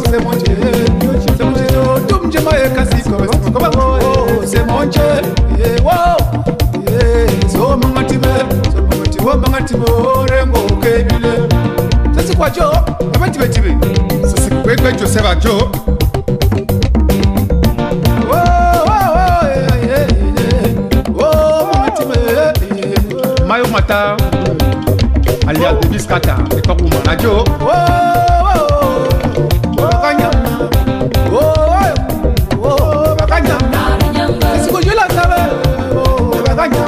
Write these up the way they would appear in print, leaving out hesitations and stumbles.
c'est mon Dieu. C'est mon Dieu. Tout me dit moi kasi ko. C'est mon Dieu. Wow. So mangatibe. So mangatibe rengo kebile. Ça c'est quoi Joe? Mangatibe. Ça c'est quoi Joseph à Joe? Mayo mata alias de Biscata et comme manajo baganya baganya est-ce que je la savais baganya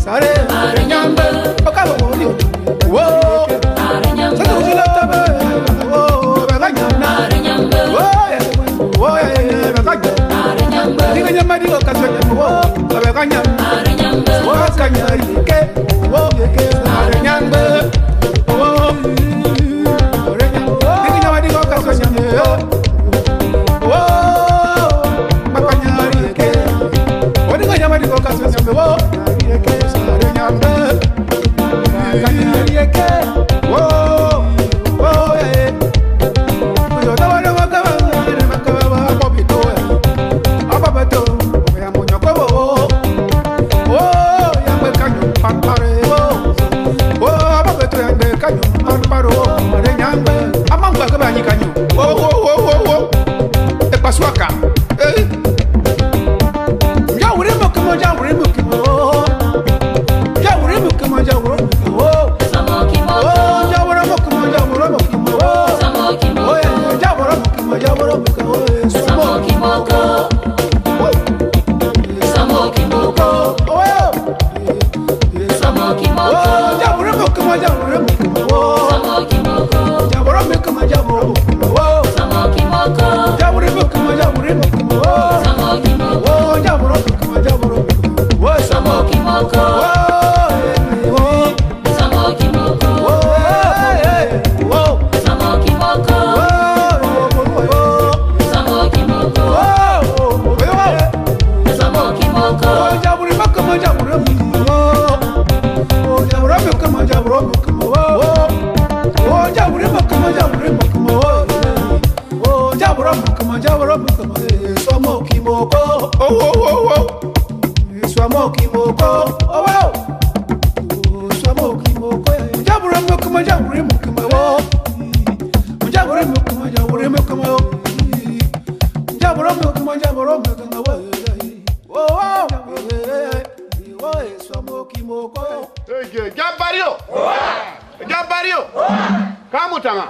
sare nyambe okalo woni ça que je la savais baganya baganya mari okaso nyambo baganya wakanya ike wo ike nyambe baganya mari okaso nyambo wo baganya ike baganya mari okaso nyambo wo ike nyambe baganya ike wo Swaka, eh? Jawuremo kama jawuremo kama, jawuremo kama jawuremo kama, samokimo, jawuremo kama jawuremo kama, samokimo, jawuremo kama jawuremo kama, samokimo, samokimo, samokimo, jawuremo kama jawuremo kama, samokimo, jawuremo kama jawuremo kama, samokimo. Jawuremo kama jawuremo kama samokimo jawuremo kama jawuremo kama samokimo samokimo samokimo samokimo samokimo jawuremo kama jawuremo kama jawuremo kama jawuremo kama jawuremo kama jawuremo kama Jabro kama somo kimoko somo kimoko somo kimoko jabro kama jabro kama jabro kama jabro kama jabro kama jabro kama somo kimoko Gambario kamutanga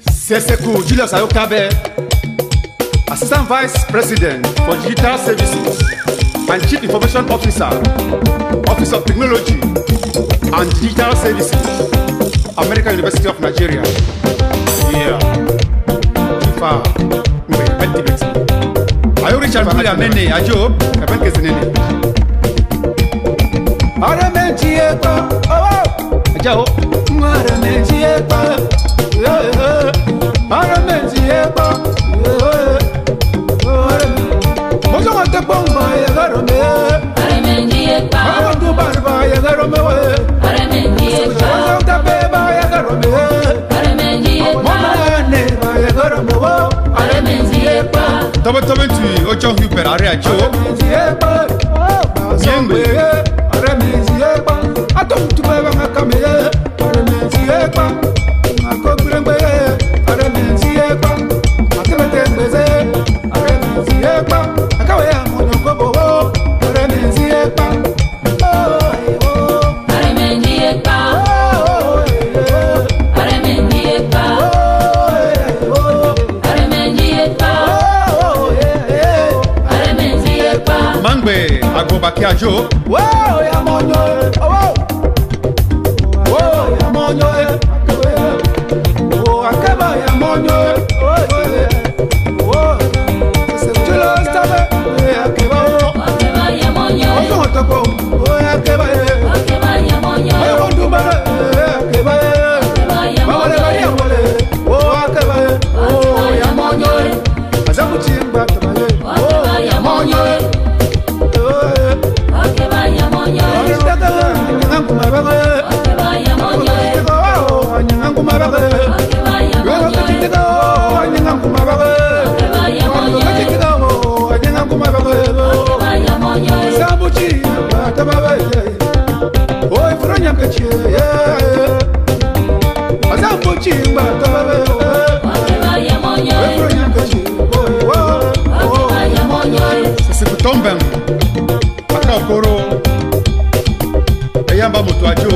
Seseku Julius Ayokabe, Assistant Vice President for Digital Services and Chief Information Officer, Office of Technology and Digital Services, American University of Nigeria. Yeah. Ifa, Ultimate. Ayo Richard Miller Mene, Ajob, Eben Kesenene. Aramejieka, oh, Ajao, Aramejieka. Aramejieka, Mojo wante bomba ya garome. Aramejieka, Awandu barba ya garome. Aramejieka, Mojo beba ya garome. Aramejieka, Mama neba ya garome. Aramejieka, Tobe tu ocho hyper area jo. Aramejieka, Yengbe. Aramejieka, atom tu beba ngakame. Aramejieka. Oh, Joe. Whoa, ya monyo. Oh, whoa, ya monyo. Oh, akaba ya monyo. Oh, c'est tu le stave. Akaba. Akaba ya monyo. Oh, topo. Oh, akaba. Akaba ya monyo. Oh, nduba. Akaba. Akaba ya monyo. Oh, akaba. Oh, ya monyo. Azamuchimba tabale. Oh, ya monyo. Tombang aka okoro Amba moto ajo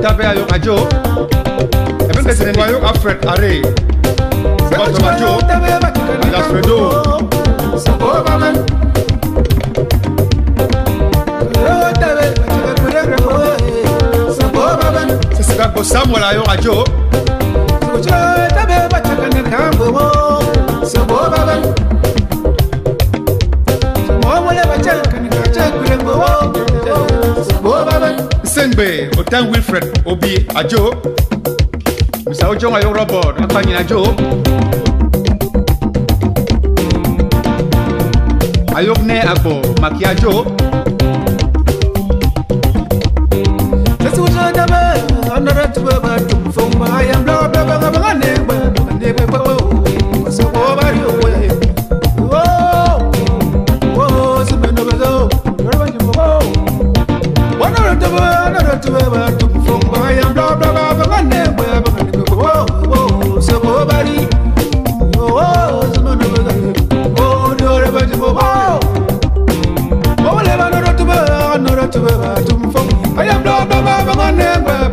tabe ayo ajo even que se ayo Alfred Are moto ajo Alfredo Ko Samuel ayo ajo tabe batakane kambo sabo baba mo wole batakane katakure mbo sabo baba Sengbe Otan Wilfred Obi ajo Mr. Ojo ayo Robert apanyi ajo Ayokne agbo makiajo Another to a from I am blah blah blah blah and never so over your way. Whoa, whoa, so many of those. One another to a from I am blah blah blah blah and never whoa, so over you. Whoa, so many of those. Oh, you're a bunch of whoa. Oh, another to a from I am blah blah blah blah and never.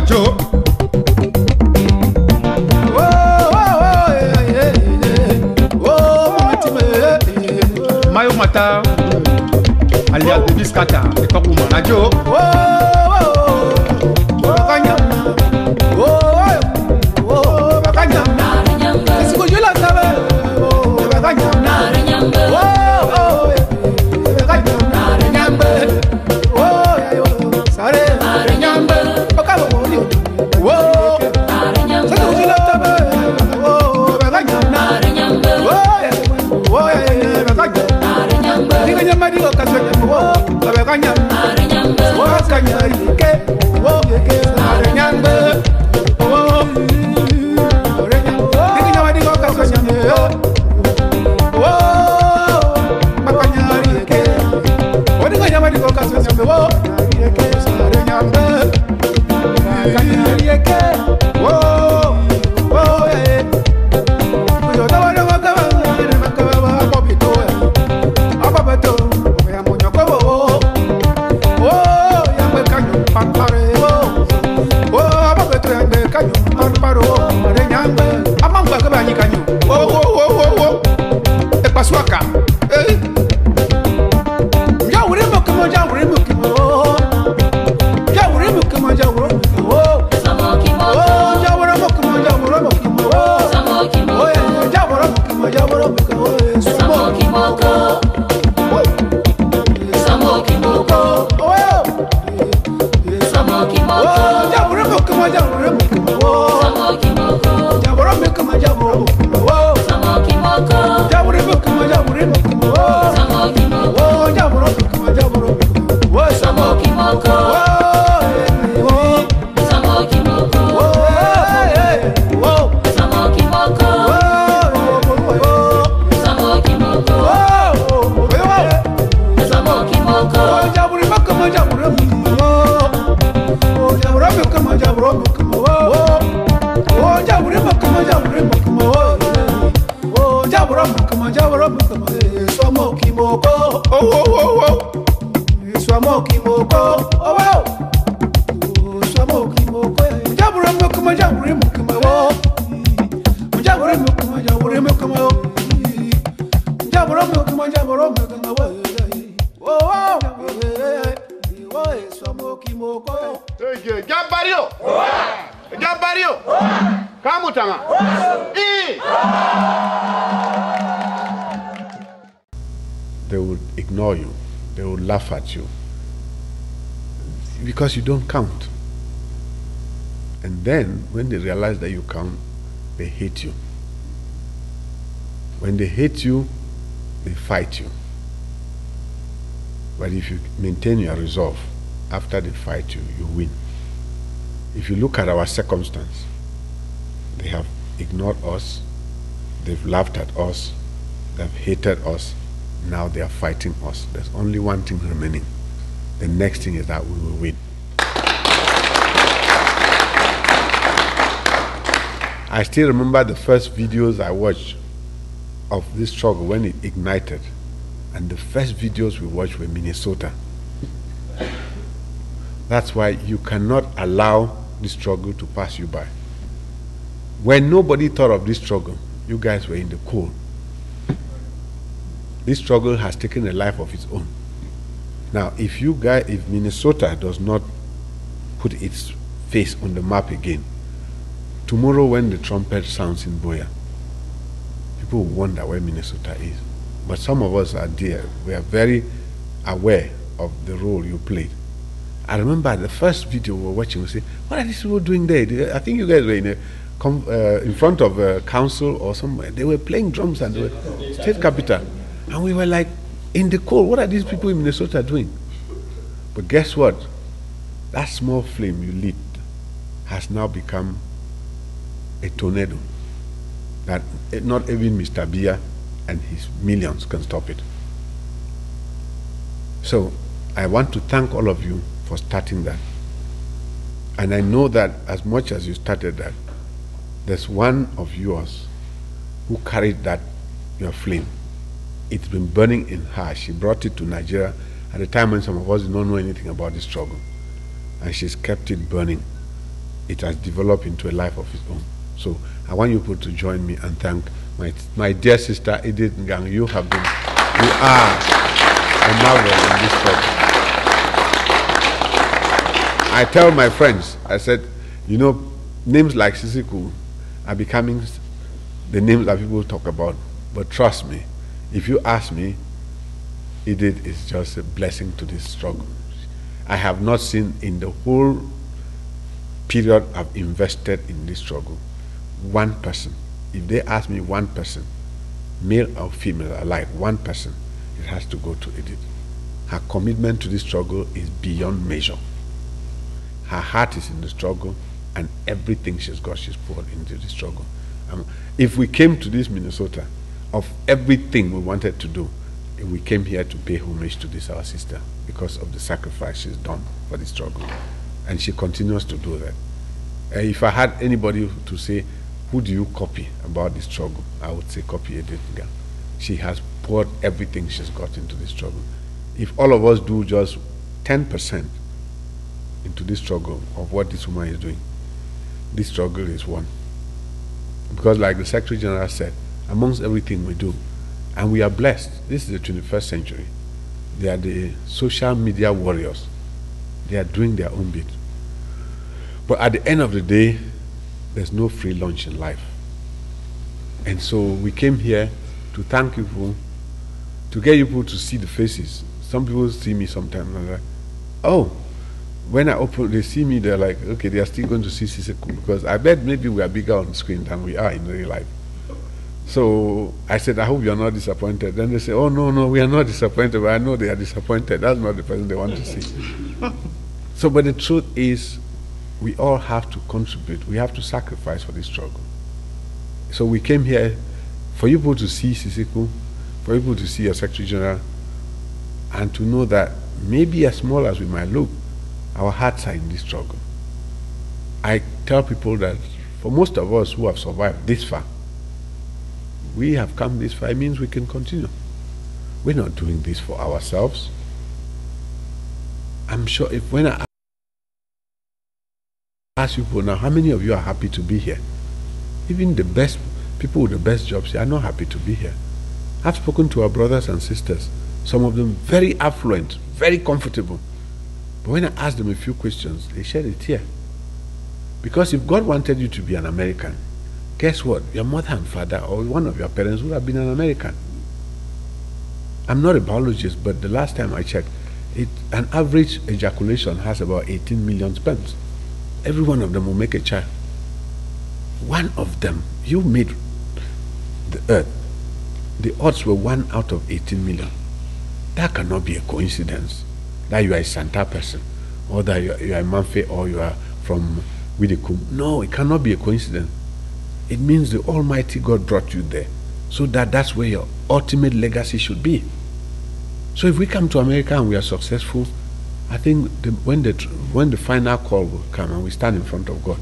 Joe Mayo Mata alias de Biscata et Kokuma Najo They will ignore you. They will laugh at you because you don't count. And then when they realize that you count, they hate you. When they hate you, they fight you. But if you maintain your resolve, after they fight you, you win. If you look at our circumstance, they have ignored us, they've laughed at us, they've hated us, now they are fighting us. There's only one thing remaining. The next thing is that we will win. I still remember the first videos I watched of this struggle when it ignited. And the first videos we watched were Minnesota. That's why you cannot allow this struggle to pass you by. When nobody thought of this struggle, you guys were in the cold. This struggle has taken a life of its own. Now, if Minnesota does not put its face on the map again, tomorrow when the trumpet sounds in Boya, people will wonder where Minnesota is. But some of us are there. We are very aware of the role you played. I remember the first video we were watching, we say, what are these people doing there? I think you guys were in front of a council or somewhere. They were playing drums and they were state capital. And we were like, in the cold, what are these people in Minnesota doing? But guess what? That small flame you lit has now become a tornado that not even Mr. Bia and his millions can stop it. So I want to thank all of you for starting that. And I know that as much as you started that, there's one of yours who carried that, your flame. It's been burning in her. She brought it to Nigeria at a time when some of us did not know anything about this struggle. And she's kept it burning. It has developed into a life of its own. So I want you people to join me and thank my dear sister Edith Ngang. You are a marvel in this struggle. I tell my friends, I said, you know, names like Sisiku are becoming the names that people talk about. But trust me, if you ask me, Edith is just a blessing to this struggle. I have not seen in the whole period I've invested in this struggle, one person. If they ask me one person, male or female alike, one person, it has to go to Edith. Her commitment to this struggle is beyond measure. Her heart is in the struggle, and everything she's got, she's poured into the struggle. If we came to this Minnesota, of everything we wanted to do, we came here to pay homage to this, our sister, because of the sacrifice she's done for the struggle. And she continues to do that. If I had anybody to say, who do you copy about this struggle, I would say copy Edith Ngang. She has poured everything she's got into this struggle. If all of us do just 10% into this struggle of what this woman is doing, this struggle is won. Because like the Secretary General said, amongst everything we do, and we are blessed. This is the 21st century. They are the social media warriors. They are doing their own bit. But at the end of the day, there's no free lunch in life. And so we came here to thank people, to get people to see the faces. Some people see me sometimes and they're like, oh, when I open, they see me, they're like, okay, they are still going to see Siseku, because I bet maybe we are bigger on screen than we are in real life. So I said, I hope you're not disappointed. Then they say, oh, no, we are not disappointed, but I know they are disappointed. That's not the person they want to see. So, but the truth is, we all have to contribute. We have to sacrifice for this struggle. So we came here for you people to see Siseku, for you people to see your Secretary General, and to know that maybe as small as we might look, our hearts are in this struggle. I tell people that for most of us who have survived this far, we have come this far, it means we can continue. We're not doing this for ourselves. I'm sure if when I ask people now, how many of you are happy to be here? Even the best people with the best jobs are not happy to be here. I've spoken to our brothers and sisters, some of them very affluent, very comfortable. But when I ask them a few questions, they shed a tear. Because if God wanted you to be an American, guess what? Your mother and father or one of your parents would have been an American. I'm not a biologist, but the last time I checked, an average ejaculation has about 18 million sperms. Every one of them will make a child. One of them, you made the earth. The odds were 1 out of 18 million. That cannot be a coincidence. That you are a Santa person, or that you are a Manfe, or you are from Widikum. No, it cannot be a coincidence. It means the Almighty God brought you there, so that's where your ultimate legacy should be. So if we come to America and we are successful, I think when the final call will come and we stand in front of God,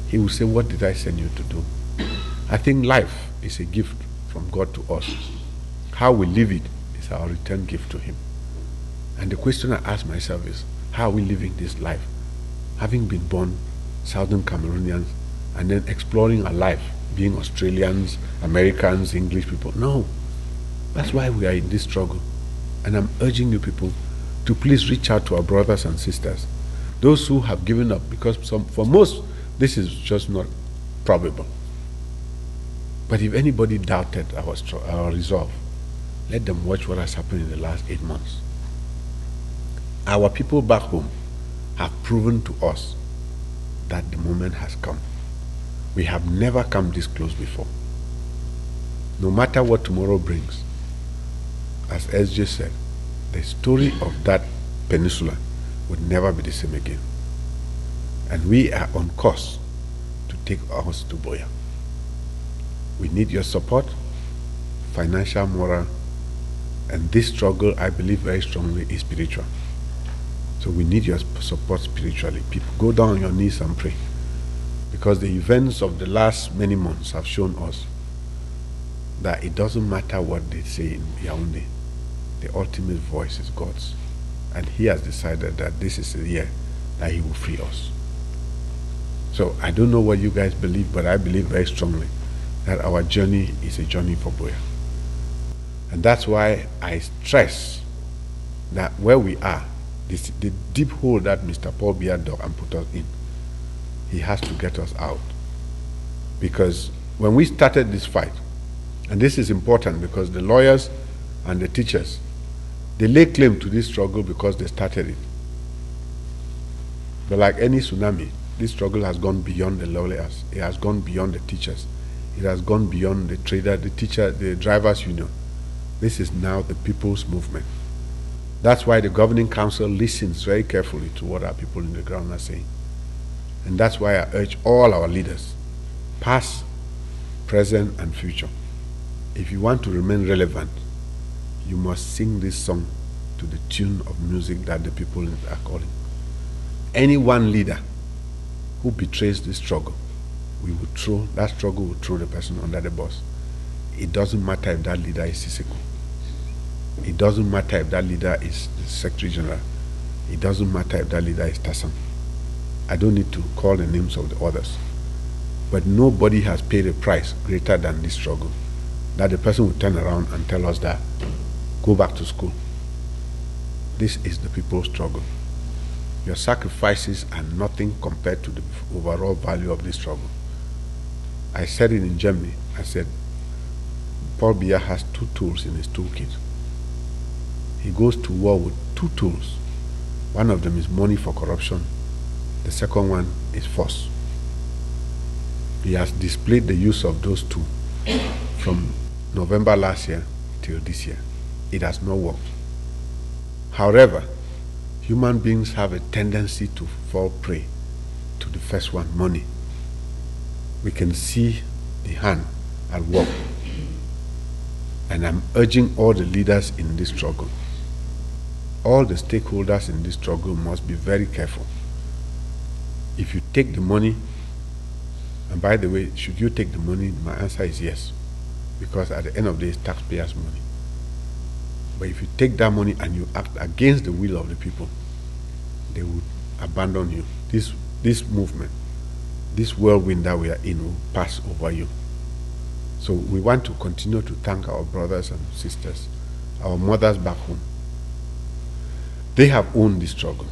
He will say, what did I send you to do? I think life is a gift from God to us. How we live it is our return gift to Him. And the question I ask myself is, how are we living this life? Having been born Southern Cameroonians and then exploring our life, being Australians, Americans, English people. No. That's why we are in this struggle. And I'm urging you people to please reach out to our brothers and sisters. Those who have given up, because for most, this is just not probable. But if anybody doubted our resolve, let them watch what has happened in the last 8 months. Our people back home have proven to us that the moment has come. We have never come this close before. No matter what tomorrow brings, as SJ said, the story of that peninsula would never be the same again. And we are on course to take us to Boya. We need your support, financial, moral, and this struggle, I believe very strongly, is spiritual. So we need your support spiritually. People, go down on your knees and pray. Because the events of the last many months have shown us that it doesn't matter what they say in Yaoundé. The ultimate voice is God's. And He has decided that this is the year that He will free us. So I don't know what you guys believe, but I believe very strongly that our journey is a journey for Boya. And that's why I stress that where we are, the deep hole that Mr. Paul Biya dug and put us in, he has to get us out. Because when we started this fight, and this is important because the lawyers and the teachers, they lay claim to this struggle because they started it. But like any tsunami, this struggle has gone beyond the lawyers. It has gone beyond the teachers. It has gone beyond the trader, the teacher, the drivers' union. This is now the people's movement. That's why the governing council listens very carefully to what our people in the ground are saying. And that's why I urge all our leaders, past, present, and future, if you want to remain relevant, you must sing this song to the tune of music that the people are calling. Any one leader who betrays this struggle, that struggle will throw the person under the bus. It doesn't matter if that leader is Siseku. It doesn't matter if that leader is the Secretary General. It doesn't matter if that leader is Tassan. I don't need to call the names of the others. But nobody has paid a price greater than this struggle. That the person will turn around and tell us that, go back to school. This is the people's struggle. Your sacrifices are nothing compared to the overall value of this struggle. I said it in Germany. I said, Paul Biya has two tools in his toolkit. He goes to war with two tools. One of them is money for corruption. The second one is force. He has displayed the use of those two from November last year till this year. It has not worked. However, human beings have a tendency to fall prey to the first one, money. We can see the hand at work. And I'm urging all the leaders in this struggle, all the stakeholders in this struggle must be very careful. If you take the money, and by the way, should you take the money? My answer is yes. Because at the end of the day, it's taxpayers' money. But if you take that money and you act against the will of the people, they would abandon you. This movement, this whirlwind that we are in will pass over you. So we want to continue to thank our brothers and sisters, our mothers back home. They have owned this struggle.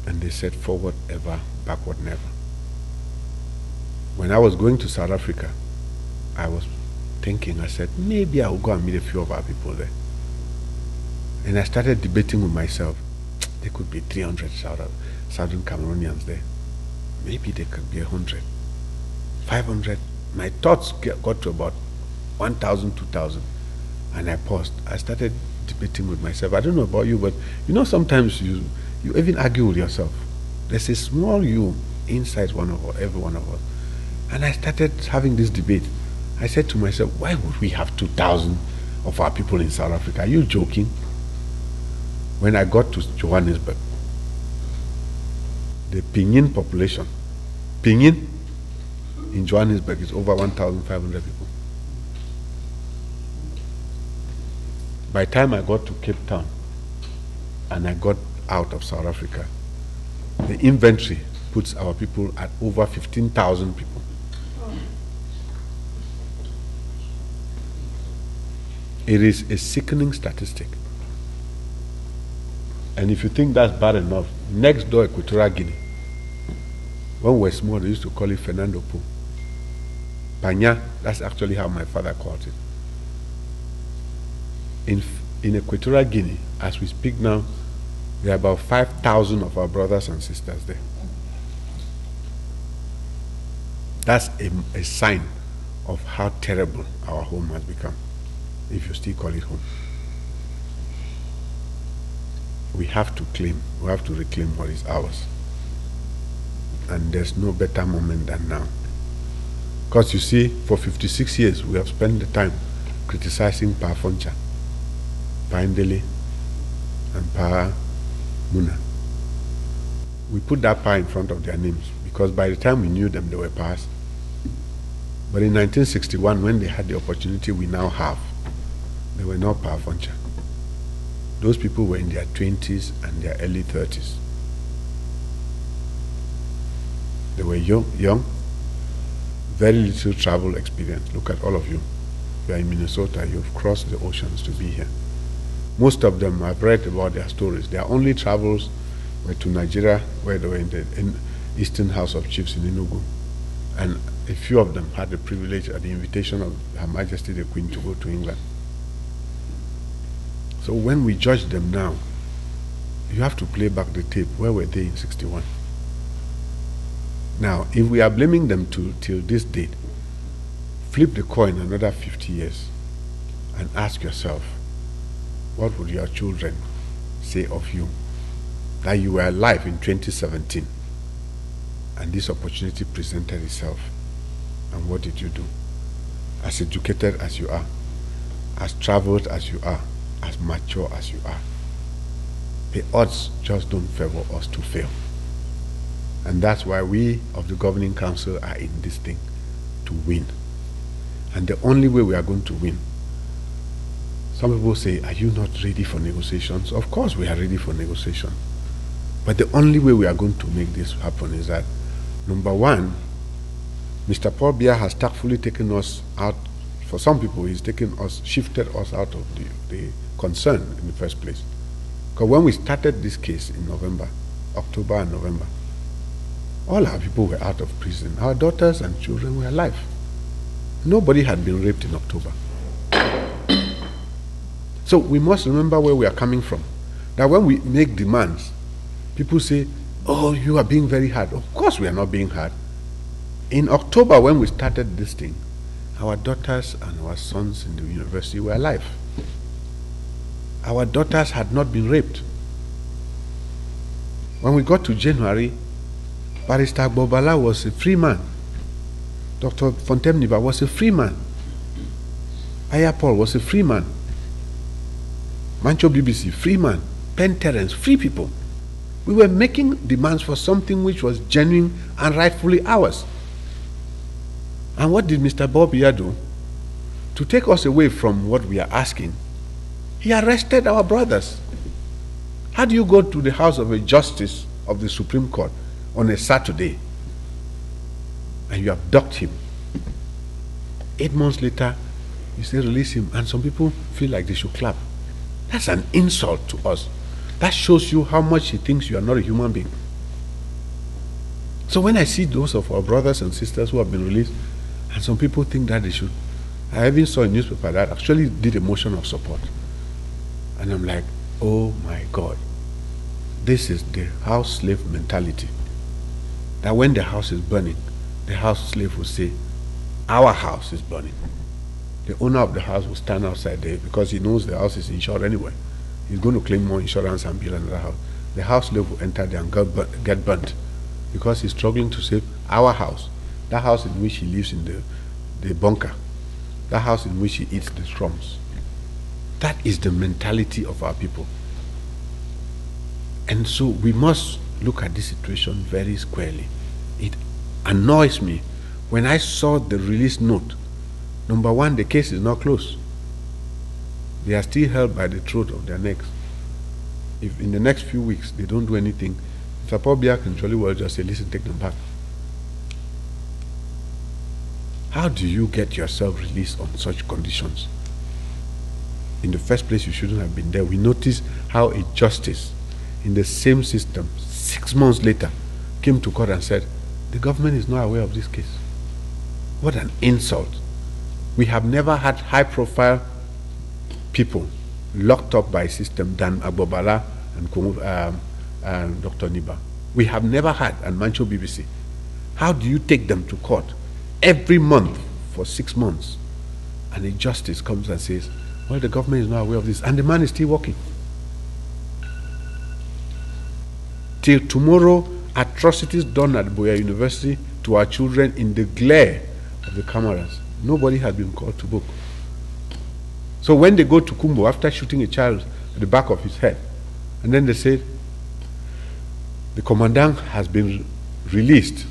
And they said, forward ever, backward never. When I was going to South Africa, I was thinking, I said, maybe I will go and meet a few of our people there. And I started debating with myself. There could be 300 Southern Cameroonians there. Maybe there could be 100, 500. My thoughts got to about 1,000, 2,000. And I paused. I started debating with myself. I don't know about you, but you know, sometimes you even argue with yourself. There's a small you inside every one of us. And I started having this debate. I said to myself, why would we have 2,000 of our people in South Africa? Are you joking? When I got to Johannesburg, the Pinyin population, Pinyin in Johannesburg is over 1,500 people. By the time I got to Cape Town and I got out of South Africa, the inventory puts our people at over 15,000 people. It is a sickening statistic. And if you think that's bad enough, next door, Equatorial Guinea. When we were small, they used to call it Fernando Po. Panya, that's actually how my father called it. In Equatorial Guinea, as we speak now, there are about 5,000 of our brothers and sisters there. That's a sign of how terrible our home has become, if you still call it home. We have to reclaim what is ours. And there's no better moment than now. Because you see, for 56 years, we have spent the time criticizing Pa Foncha, Pa Ndele, and Pa Muna. We put that Pa in front of their names, because by the time we knew them, they were Pas. But in 1961, when they had the opportunity we now have, they were not Pa Foncha. Those people were in their 20s and their early 30s. They were young, very little travel experience. Look at all of you. You are in Minnesota, you've crossed the oceans to be here. Most of them, I've read about their stories. Their only travels were to Nigeria, where they were in the Eastern House of Chiefs in Enugu. And a few of them had the privilege at the invitation of Her Majesty the Queen to go to England. So when we judge them now, you have to play back the tape. Where were they in 61? Now, if we are blaming them till this date, flip the coin another 50 years and ask yourself, what would your children say of you? That you were alive in 2017 and this opportunity presented itself. And what did you do? As educated as you are, as traveled as you are, as mature as you are, the odds just don't favor us to fail. And that's why we of the Governing Council are in this thing, to win. And the only way we are going to win, some people say, are you not ready for negotiations? Of course we are ready for negotiation. But the only way we are going to make this happen is that, number one, Mr. Paul Biya has tactfully taken us out. For some people, he's shifted us out of the concern in the first place. Because when we started this case in October and November, all our people were out of prison. Our daughters and children were alive. Nobody had been raped in October. So we must remember where we are coming from. That when we make demands, people say, oh, you are being very hard. Of course we are not being hard. In October, when we started this thing, our daughters and our sons in the university were alive. Our daughters had not been raped. When we got to January, Barrister Bobala was a free man. Dr. Fontemniba was a free man. Aya Paul was a free man. Mancho BBC, free man. Penn Terence, free people. We were making demands for something which was genuine and rightfully ours. And what did Mr. Bobia do? To take us away from what we are asking, he arrested our brothers. How do you go to the house of a justice of the Supreme Court on a Saturday and you abduct him? 8 months later, you say release him, and some people feel like they should clap. That's an insult to us. That shows you how much he thinks you are not a human being. So when I see those of our brothers and sisters who have been released, and some people think that they should, I even saw a newspaper that actually did a motion of support. And I'm like, oh my God, this is the house slave mentality. That when the house is burning, the house slave will say, our house is burning. The owner of the house will stand outside there because he knows the house is insured anyway. He's going to claim more insurance and build another house. The house slave will enter there and get burnt because he's struggling to save our house. That house in which he lives in the bunker. That house in which he eats the crumbs. That is the mentality of our people. And so we must look at this situation very squarely. It annoys me when I saw the release note. Number one, the case is not closed. They are still held by the throat of their necks. If in the next few weeks they don't do anything, Mr. Pobia can surely well just say, listen, take them back. How do you get yourself released on such conditions? In the first place, you shouldn't have been there. We noticed how a justice in the same system, 6 months later, came to court and said, the government is not aware of this case. What an insult. We have never had high-profile people locked up by a system than Agbobala and Dr. Niba. We have never had, and Mancho BBC. How do you take them to court every month for 6 months? And a justice comes and says, well, the government is not aware of this, and the man is still working. Till tomorrow, atrocities done at Boya University to our children in the glare of the cameras. Nobody has been called to book. So when they go to Kumbo after shooting a child at the back of his head, and then they say, the commandant has been released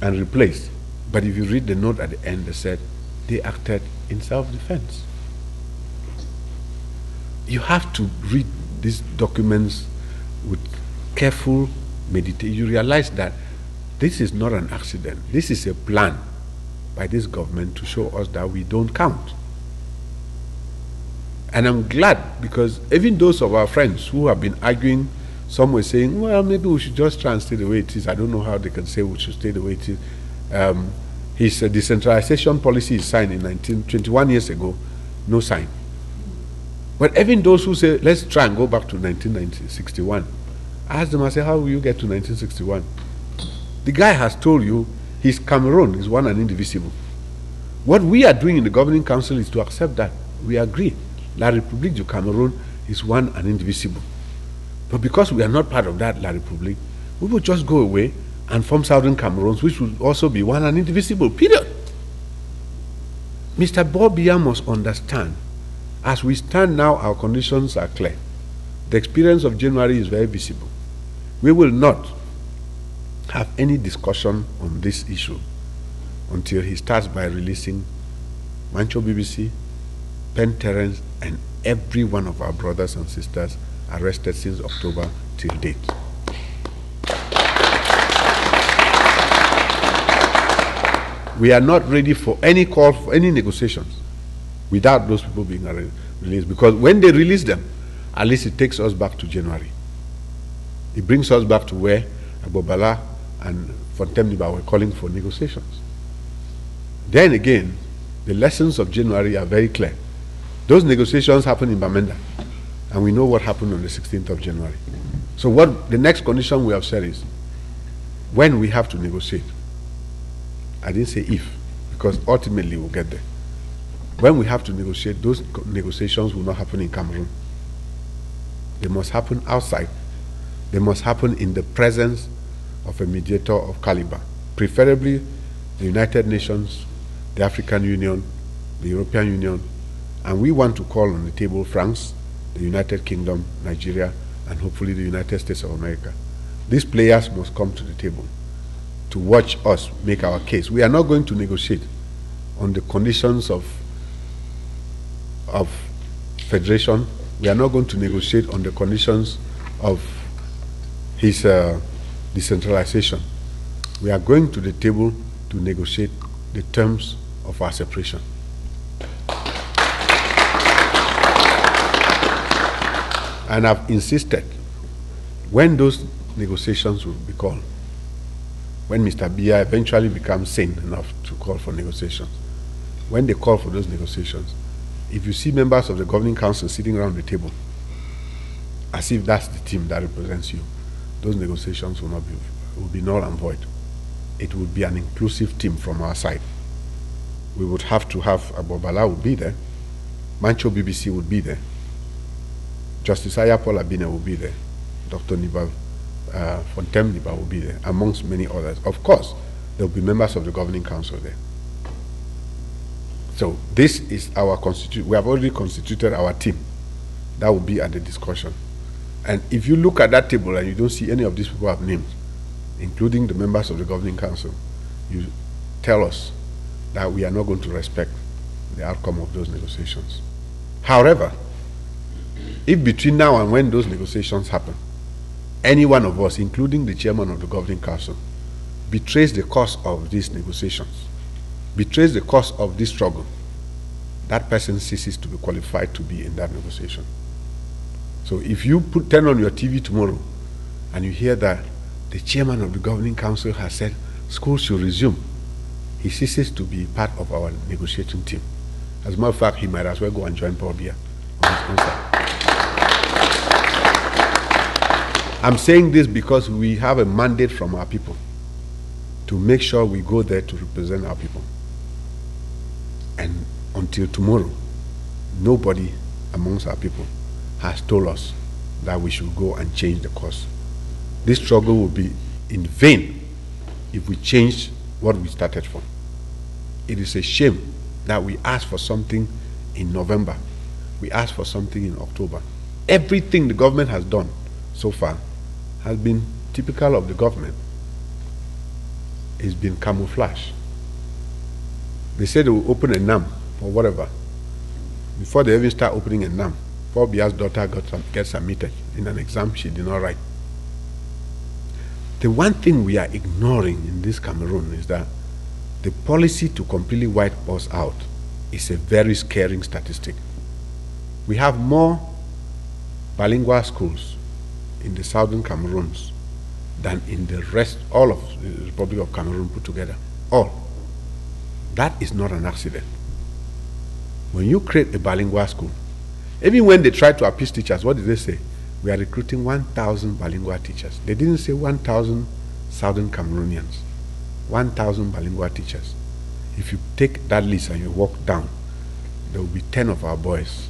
and replaced. But if you read the note at the end, they said they acted in self-defense. You have to read these documents with careful meditation. You realize that this is not an accident. This is a plan by this government to show us that we don't count. And I'm glad, because even those of our friends who have been arguing, some were saying, well, maybe we should just try and stay the way it is. I don't know how they can say we should stay the way it is. His decentralization policy is signed in 21 years ago, no sign. But even those who say, let's try and go back to 1961, I asked them, I said, how will you get to 1961? The guy has told you his Cameroon is one and indivisible. What we are doing in the governing council is to accept that. We agree. La République du Cameroon is one and indivisible. But because we are not part of that La République, we will just go away and form Southern Cameroons, which will also be one and indivisible, period. Mr. Bobia must understand, as we stand now, our conditions are clear. The experience of January is very visible. We will not have any discussion on this issue until he starts by releasing Mancho BBC, Penn Terence, and every one of our brothers and sisters arrested since October till date. We are not ready for any call for any negotiations without those people being released, because when they release them, at least it takes us back to January. It brings us back to where Agbobala and Fontemniba were calling for negotiations. Then again, The lessons of January are very clear. Those negotiations happened in Bamenda, and we know what happened on the 16th of January. So what the next condition we have said is, when we have to negotiate, I didn't say if, because ultimately we'll get there. When we have to negotiate, those negotiations will not happen in Cameroon. They must happen outside. They must happen in the presence of a mediator of caliber, preferably the United Nations, the African Union, the European Union, and we want to call on the table France, the United Kingdom, Nigeria, and hopefully the United States of America. These players must come to the table to watch us make our case. We are not going to negotiate on the conditions of federation. We are not going to negotiate on the conditions of his decentralization. We are going to the table to negotiate the terms of our separation. And I've insisted, when those negotiations will be called, when Mr. Biya eventually becomes sane enough to call for negotiations, when they call for those negotiations, if you see members of the governing council sitting around the table, as if that's the team that represents you, those negotiations will be null and void. It will be an inclusive team from our side. We would have to have Abobala would be there, Mancho BBC would be there, Justice Ayapola Abine will be there, Dr. Niba Fontem Niba will be there, amongst many others. Of course, there will be members of the governing council there. So this is our constitution. We have already constituted our team. That will be at the discussion. And if you look at that table and you don't see any of these people have names, including the members of the governing council, you tell us that we are not going to respect the outcome of those negotiations. However, if between now and when those negotiations happen, any one of us, including the chairman of the governing council, betrays the course of these negotiations, betrays the course of this struggle, that person ceases to be qualified to be in that negotiation. So if you turn on your TV tomorrow and you hear that the chairman of the governing council has said schools should resume, he ceases to be part of our negotiating team. As a matter of fact, he might as well go and join Paul Biya on his own side. I'm saying this because we have a mandate from our people to make sure we go there to represent our people. And until tomorrow, nobody amongst our people has told us that we should go and change the course. This struggle will be in vain if we change what we started from. It is a shame that we asked for something in November. We asked for something in October. Everything the government has done so far has been typical of the government. It's been camouflage. They said they will open a NAM or whatever. Before they even start opening a NAM, Paul Biya's daughter gets admitted in an exam she did not write. The one thing we are ignoring in this Cameroon is that the policy to completely wipe us out is a very scaring statistic. We have more bilingual schools in the southern Cameroons than in the rest, all of the Republic of Cameroon put together. All. That is not an accident. When you create a bilingual school, even when they try to appease teachers, what did they say? We are recruiting 1,000 bilingual teachers. They didn't say 1,000 southern Cameroonians. 1,000 bilingual teachers. If you take that list and you walk down, there will be 10 of our boys.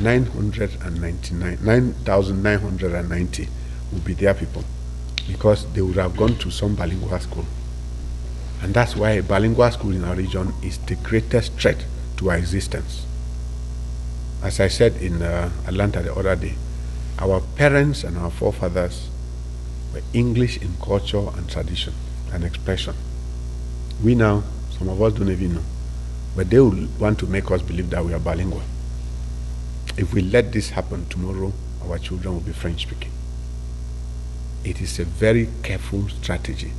9,990 will be their people, because they would have gone to some bilingual school. And that's why a bilingual school in our region is the greatest threat to our existence. As I said in Atlanta the other day, our parents and our forefathers were English in culture and tradition and expression. We now, some of us don't even know, but they will want to make us believe that we are bilingual. If we let this happen tomorrow, our children will be French speaking. It is a very careful strategy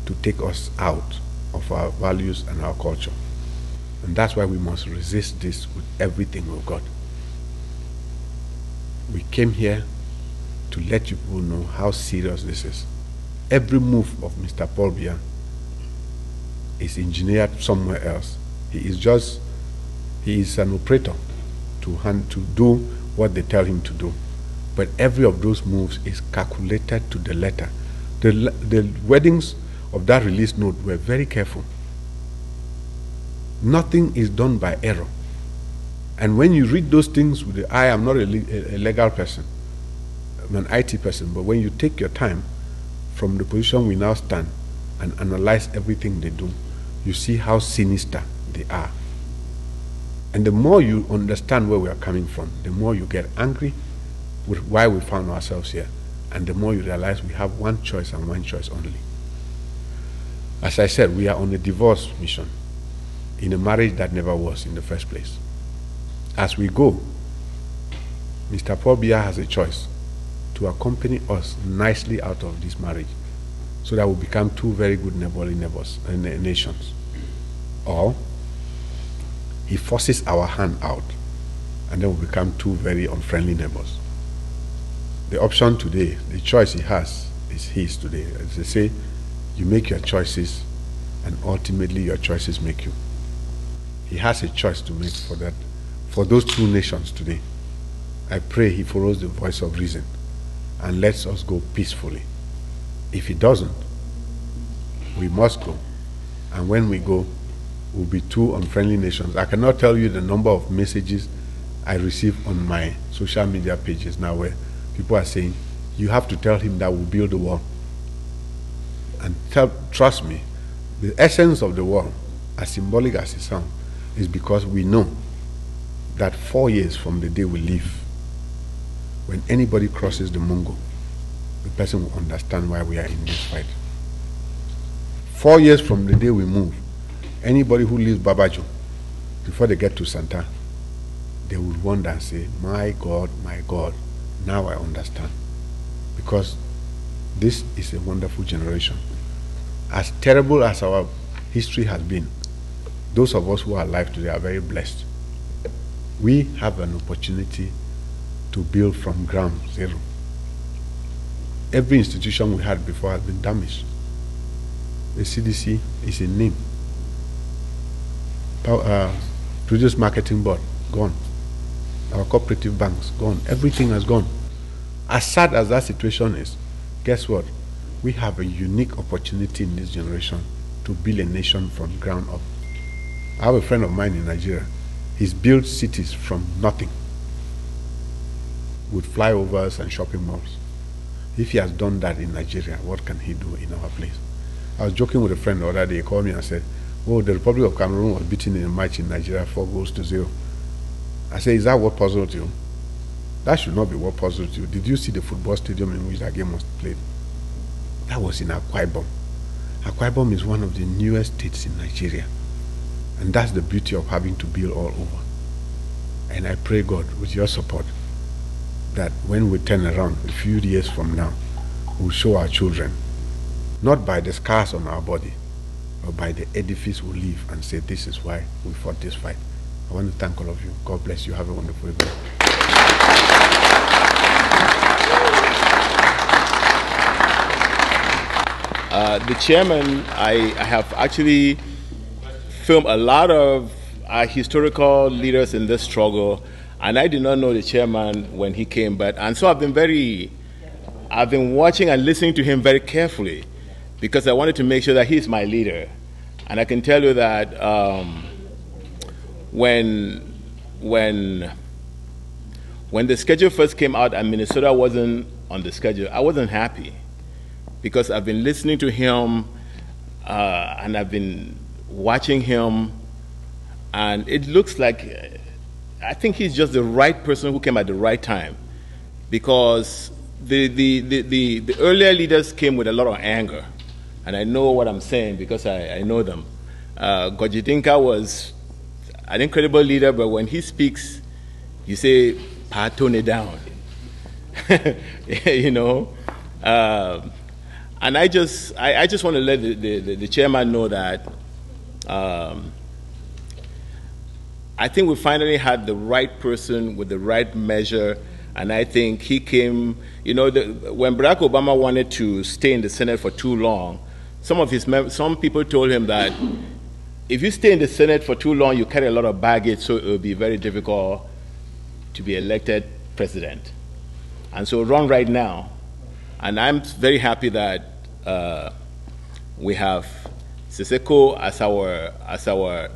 to take us out of our values and our culture. And that's why we must resist this with everything we've got. We came here to let you people know how serious this is. Every move of Mr. Paul Biya is engineered somewhere else. He is just He is an operator to do what they tell him to do. But every of those moves is calculated to the letter. The weddings of that release note were very careful. Nothing is done by error. And when you read those things with the eye, I'm not a legal person, I'm an IT person, but when you take your time from the position we now stand and analyze everything they do, you see how sinister they are. And the more you understand where we are coming from, the more you get angry with why we found ourselves here, and the more you realize we have one choice and one choice only. As I said, we are on a divorce mission in a marriage that never was in the first place. As we go, Mr. Paul Biya has a choice to accompany us nicely out of this marriage so that we become two very good neighborly nations. Or he forces our hand out and then we become two very unfriendly neighbors. The option today, the choice he has is his today. As they say, you make your choices and ultimately your choices make you. He has a choice to make for that, for those two nations today. I pray he follows the voice of reason and lets us go peacefully. If he doesn't, we must go. And when we go, we'll be two unfriendly nations. I cannot tell you the number of messages I receive on my social media pages now where people are saying, you have to tell him that we'll build the wall. And trust me, the essence of the wall, as symbolic as it sounds, is because we know that 4 years from the day we leave, when anybody crosses the Mungo, the person will understand why we are in this fight. 4 years from the day we move, anybody who leaves Babajo, before they get to Santa, they would wonder and say, my God, now I understand. Because this is a wonderful generation. As terrible as our history has been, those of us who are alive today are very blessed. We have an opportunity to build from ground zero. Every institution we had before has been damaged. The CDC is a name. Produce Marketing Board, gone. Our cooperative banks, gone. Everything has gone. As sad as that situation is, guess what? We have a unique opportunity in this generation to build a nation from ground up. I have a friend of mine in Nigeria. He's built cities from nothing with flyovers and shopping malls. If he has done that in Nigeria, what can he do in our place? I was joking with a friend the other day. He called me and said, oh, the Republic of Cameroon was beaten in a match in Nigeria 4-0. I said, is that what puzzled you? That should not be what puzzled you. Did you see the football stadium in which that game was played? That was in Akwa Ibom. Akwa Ibom is one of the newest states in Nigeria. And that's the beauty of having to build all over. And I pray, God, with your support, that when we turn around a few years from now, we'll show our children, not by the scars on our body, but by the edifice we leave and say, this is why we fought this fight. I want to thank all of you. God bless you. Have a wonderful evening. The chairman, I have actually filmed a lot of historical leaders in this struggle, and I did not know the chairman when he came, and so I've been watching and listening to him very carefully because I wanted to make sure that he's my leader. And I can tell you that when the schedule first came out and Minnesota wasn't on the schedule, I wasn't happy because I've been listening to him and I've been watching him, and it looks like I think he's just the right person who came at the right time, because the earlier leaders came with a lot of anger, and I know what I'm saying because I know them. Gojitinka was an incredible leader, but when he speaks, you say, tone it down. You know? And I just want to let the chairman know that I think we finally had the right person with the right measure, and I think he came, you know, when Barack Obama wanted to stay in the Senate for too long, some people told him that if you stay in the Senate for too long, you carry a lot of baggage, so it will be very difficult to be elected president. And so run right now. And I'm very happy that we have Siseko as our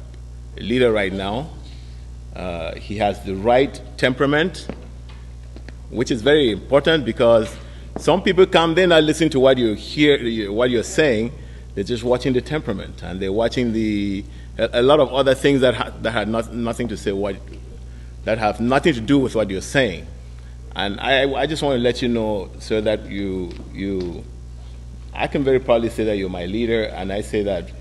leader right now. He has the right temperament, which is very important because some people come, they're not listening to what you hear, what you're saying. They're just watching the temperament, and they're watching a lot of other things that had nothing to say, that have nothing to do with what you're saying. And I just want to let you know, so that I can very proudly say that you're my leader, and I say that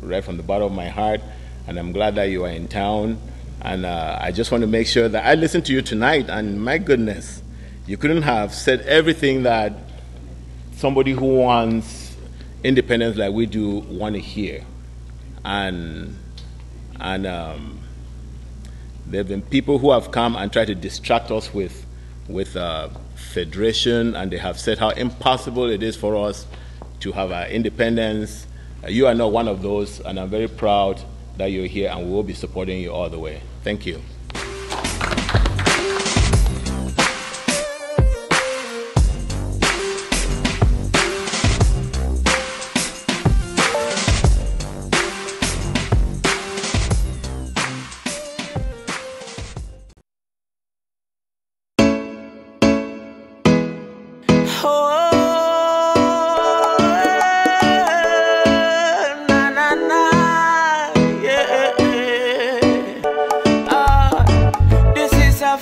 right from the bottom of my heart, and I'm glad that you are in town. And I just want to make sure that I listened to you tonight, and my goodness, you couldn't have said everything that somebody who wants independence like we do want to hear. And there have been people who have come and tried to distract us with federation, and they have said how impossible it is for us to have our independence. You are not one of those, and I'm very proud that you're here, and we will be supporting you all the way. Thank you.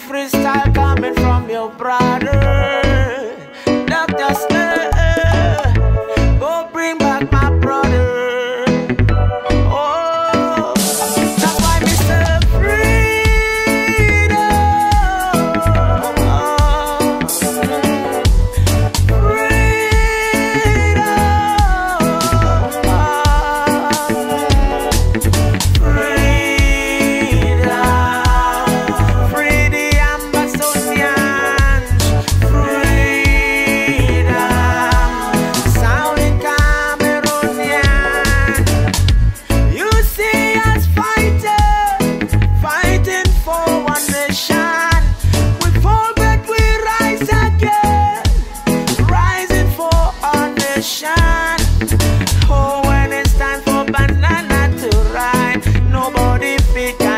Freestyle coming from your brother, Dr. Slur. Go bring back my brother. Oh, that's why Mr. Freedom.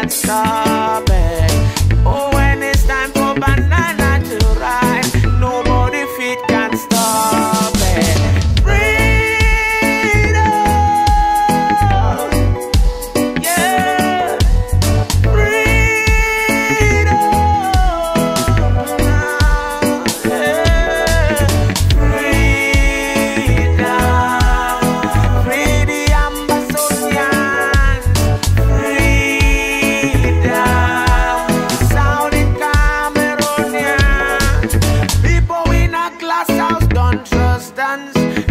Stop it. Oh, when it's time for banana to ride, nobody feet can stop it. Freedom, yeah, freedom, yeah. Freedom, free the Ambazonians,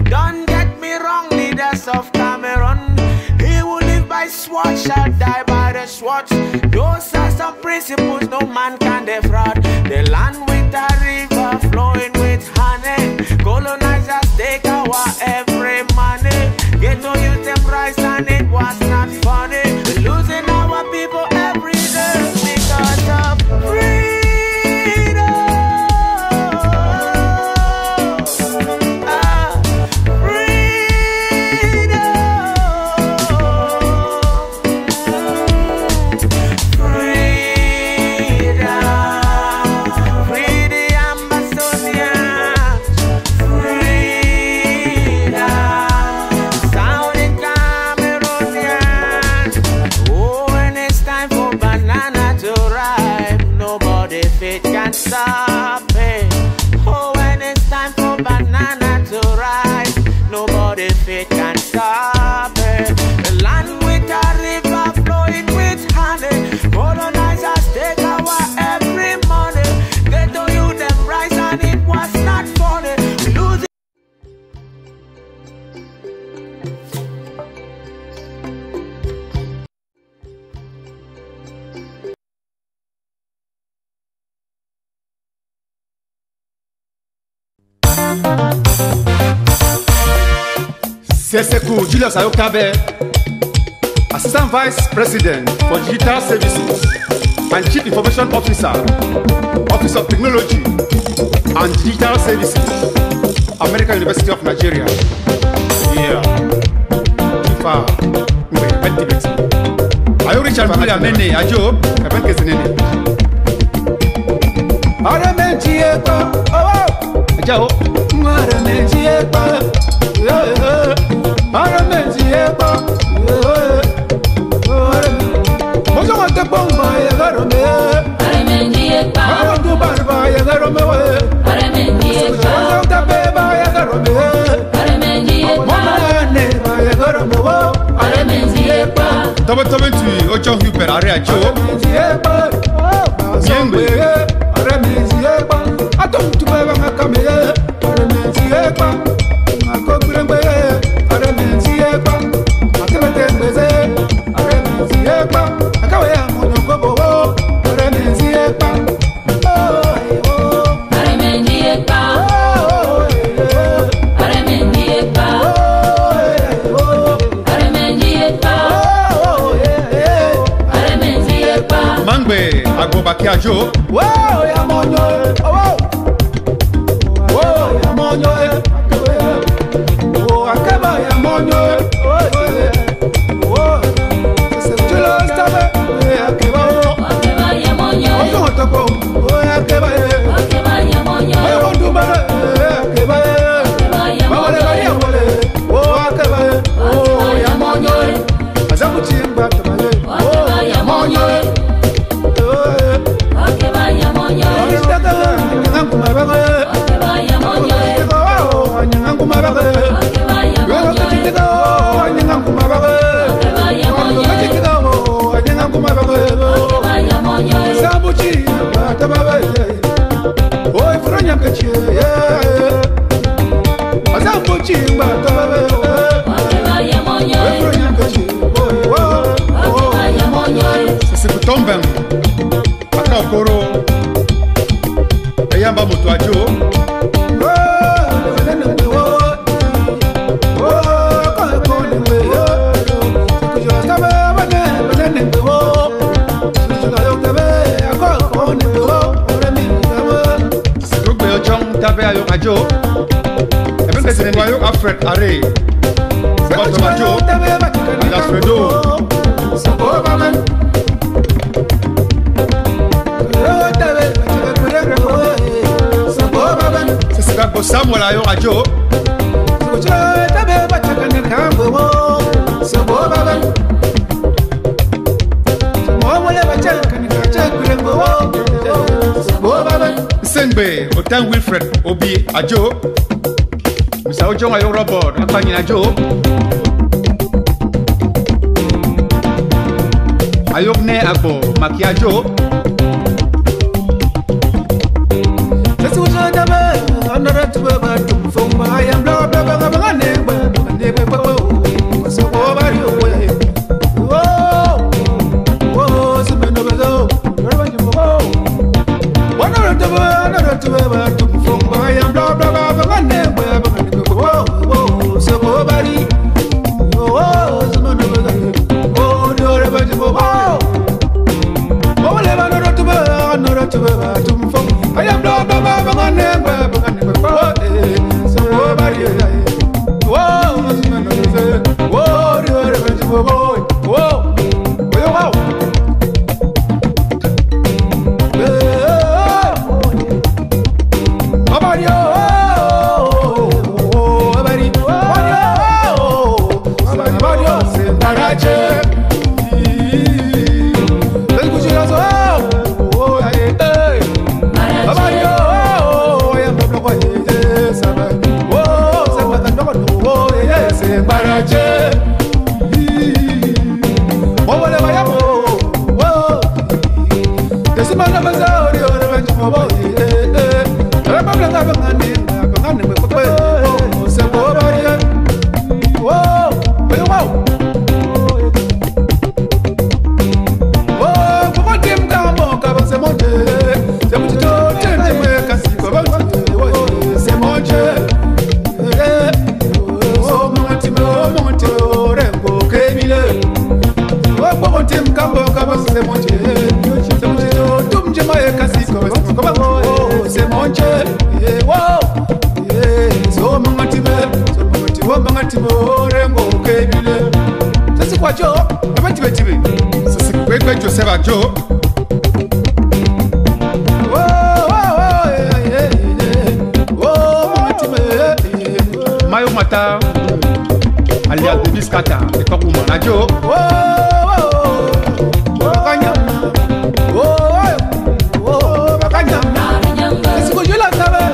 don't get me wrong, leaders of Cameroon. He who live by sword shall die by the sword. Those are some principles no man can defraud. The land with a river flowing with honey. Colonizers take our every money. Get to use them rice and it was not funny. We're losing our people every day because of freedom. Stop it. Oh, when it's time for banana to rise, nobody fit can stop it. The land with a river flowing with honey. Colonizers take our every money. Get to you them rice and it was not funny. We lose it. Siseko Julius Ayokabe Assistant Vice President for Digital Services and Chief Information Officer, Office of Technology and Digital Services, American University of Nigeria. Yeah. Kifa. Ayo Richard Mula Mene, Ajo, Kabanke Zenene. Aramenchieka, oh, Ajao, Aramenchieka, Aramenchieka, Mojo want the bomba, Yagarome, Aramenchieka, I want to barba, Yagarome, Aramenchieka, I want the beba, Yagarome, Aramenchieka, Yagarome, Aramenchieka. Tama tu ojo hyper area jo. Yengbe aramenzieba. Atom tu baba ngakame aramenzieba. Akokurembe aramenzieba. Akemetembeze aramenzieba. Akawe amonoko bobo aramenzieba. Aramenzieba. Aramenzieba. Mangbe agobaki ajo. Wow, ya monyo. Oh, wow, ya monyo. Oh, akaba ya monyo. Oh, c'est tu le stave. Akaba. Akaba ya monyo. Oh, toko. Oh, akaba. Akaba ya monyo. Oh, ndubara. Akaba. Akaba ya monyo. Oh, akaba. Oh, ya monyo. Azamuchimba tabale. Oh, ya monyo. Amba moto ajo. Tabe ayo ajo. Ebe kese ni ayo Alfred Are. Sabato ajo. Alfredo. Samuel ayo ajo. Sengbe Otan Wilfred Obi ajo. Mr. Ojo ayo Robert Akpanyi ajo. Ayogne Agbo Maki ajo. I am blah blah blah blah c'est mon Dieu. C'est mon Dieu. Tout me dit, moi, kasi, c'est mon Dieu. Wow. So, mon Dieu. So, mon Dieu. Rengo, kebile. Ça, c'est quoi, Joe? Comment tu veux dire? Ça, c'est quoi, Joe? C'est quoi, Joe? Mayo Mata, alias de Biscata, et pas pour mon radio. Est-ce que je la savais?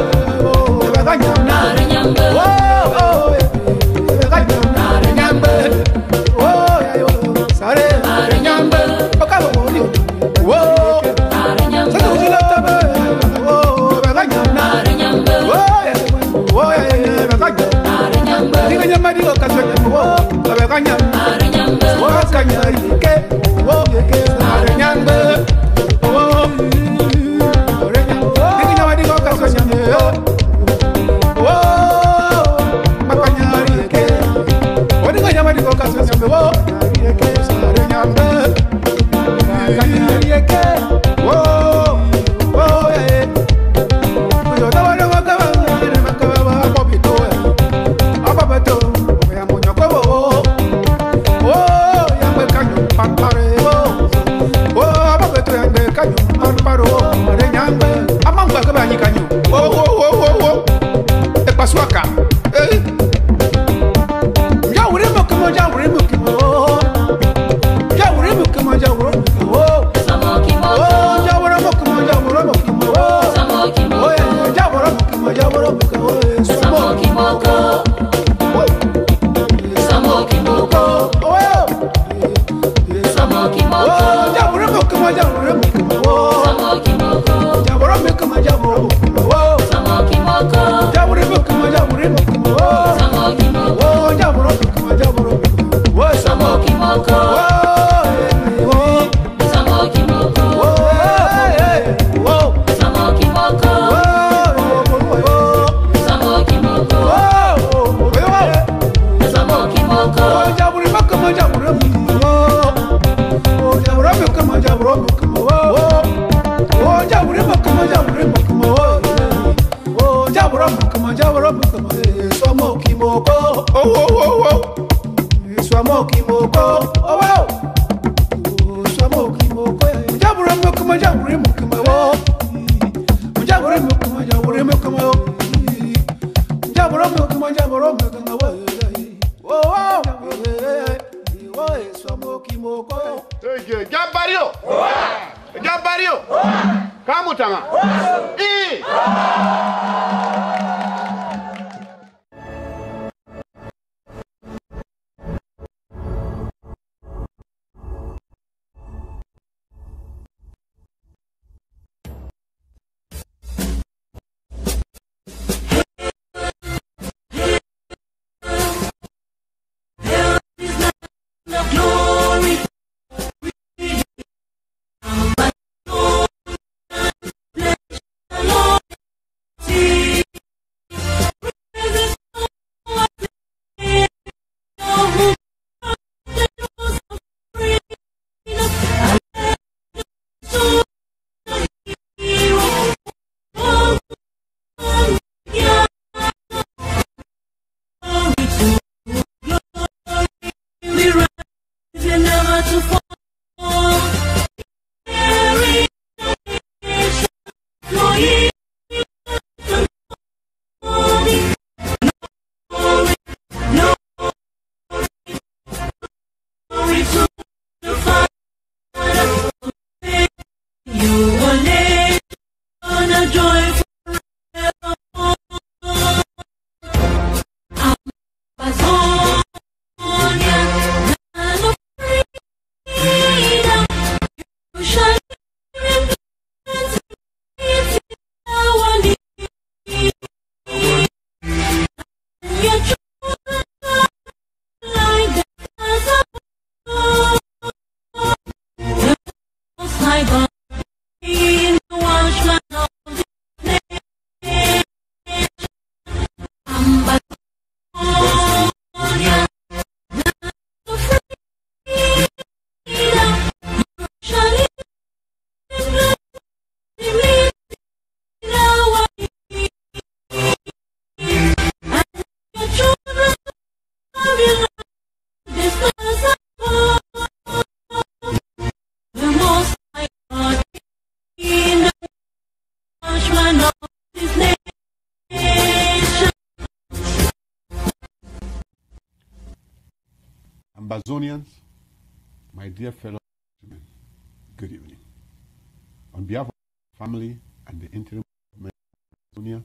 Ambazonians, my dear fellow countrymen, good evening. On behalf of the family and the interim government of Amazonia,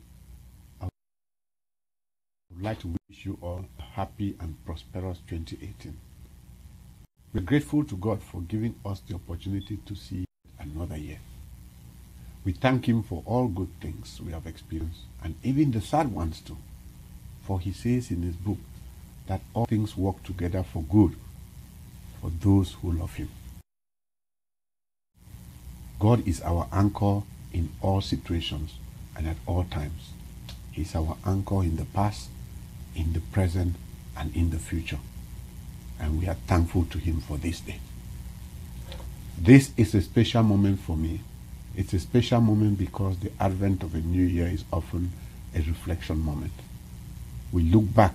I would like to wish you all a happy and prosperous 2018. We're grateful to God for giving us the opportunity to see another year. We thank Him for all good things we have experienced, and even the sad ones too. For He says in His book that all things work together for good for those who love Him. God is our anchor in all situations and at all times. He is our anchor in the past, in the present, and in the future. And we are thankful to Him for this day. This is a special moment for me. It's a special moment because the advent of a new year is often a reflection moment. We look back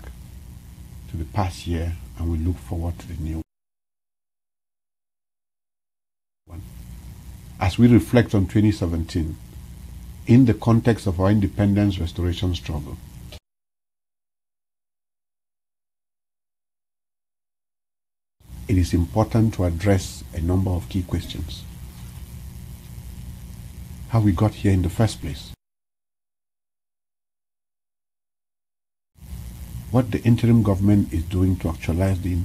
to the past year and we look forward to the new one. As we reflect on 2017, in the context of our independence restoration struggle, it is important to address a number of key questions. How we got here in the first place, what the interim government is doing to actualize the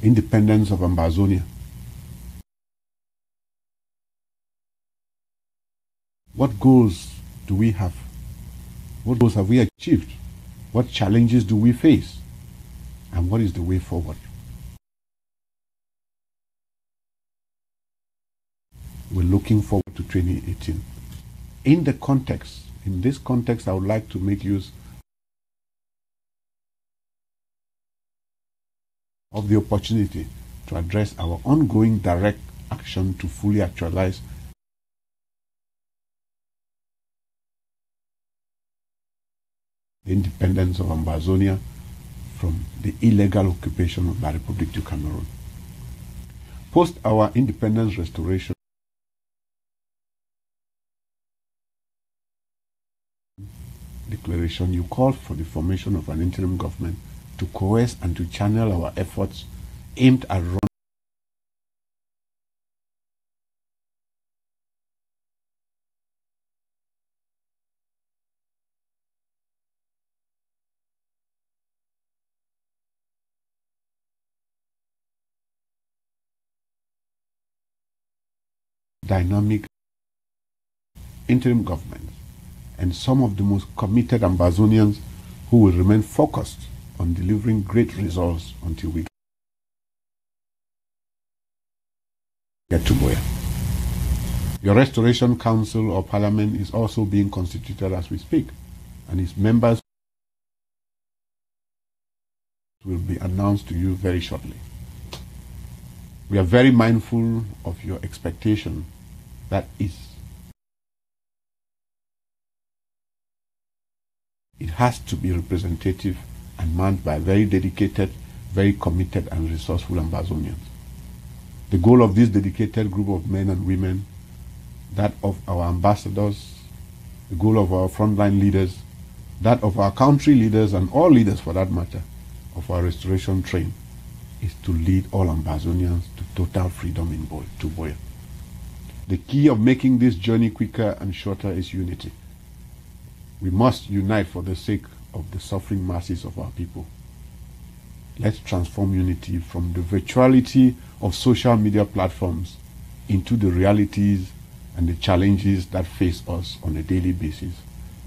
independence of Ambazonia, what goals do we have, what goals have we achieved, what challenges do we face, and what is the way forward. We're looking forward to 2018. In this context, I would like to make use of the opportunity to address our ongoing direct action to fully actualize the independence of Ambazonia from the illegal occupation of the Republic of Cameroon. Post our independence restoration, declaration, you called for the formation of an interim government to coerce and to channel our efforts aimed at running dynamic interim government and some of the most committed Ambazonians who will remain focused on delivering great results until we get to Boya. Your Restoration Council or Parliament is also being constituted as we speak, and its members will be announced to you very shortly. We are very mindful of your expectation that it has to be representative and manned by very dedicated, very committed and resourceful Ambazonians. The goal of this dedicated group of men and women, that of our ambassadors, the goal of our frontline leaders, that of our country leaders and all leaders for that matter, of our restoration train, is to lead all Ambazonians to total freedom in Boya. The key of making this journey quicker and shorter is unity. We must unite for the sake of the suffering masses of our people. Let's transform unity from the virtuality of social media platforms into the realities and the challenges that face us on a daily basis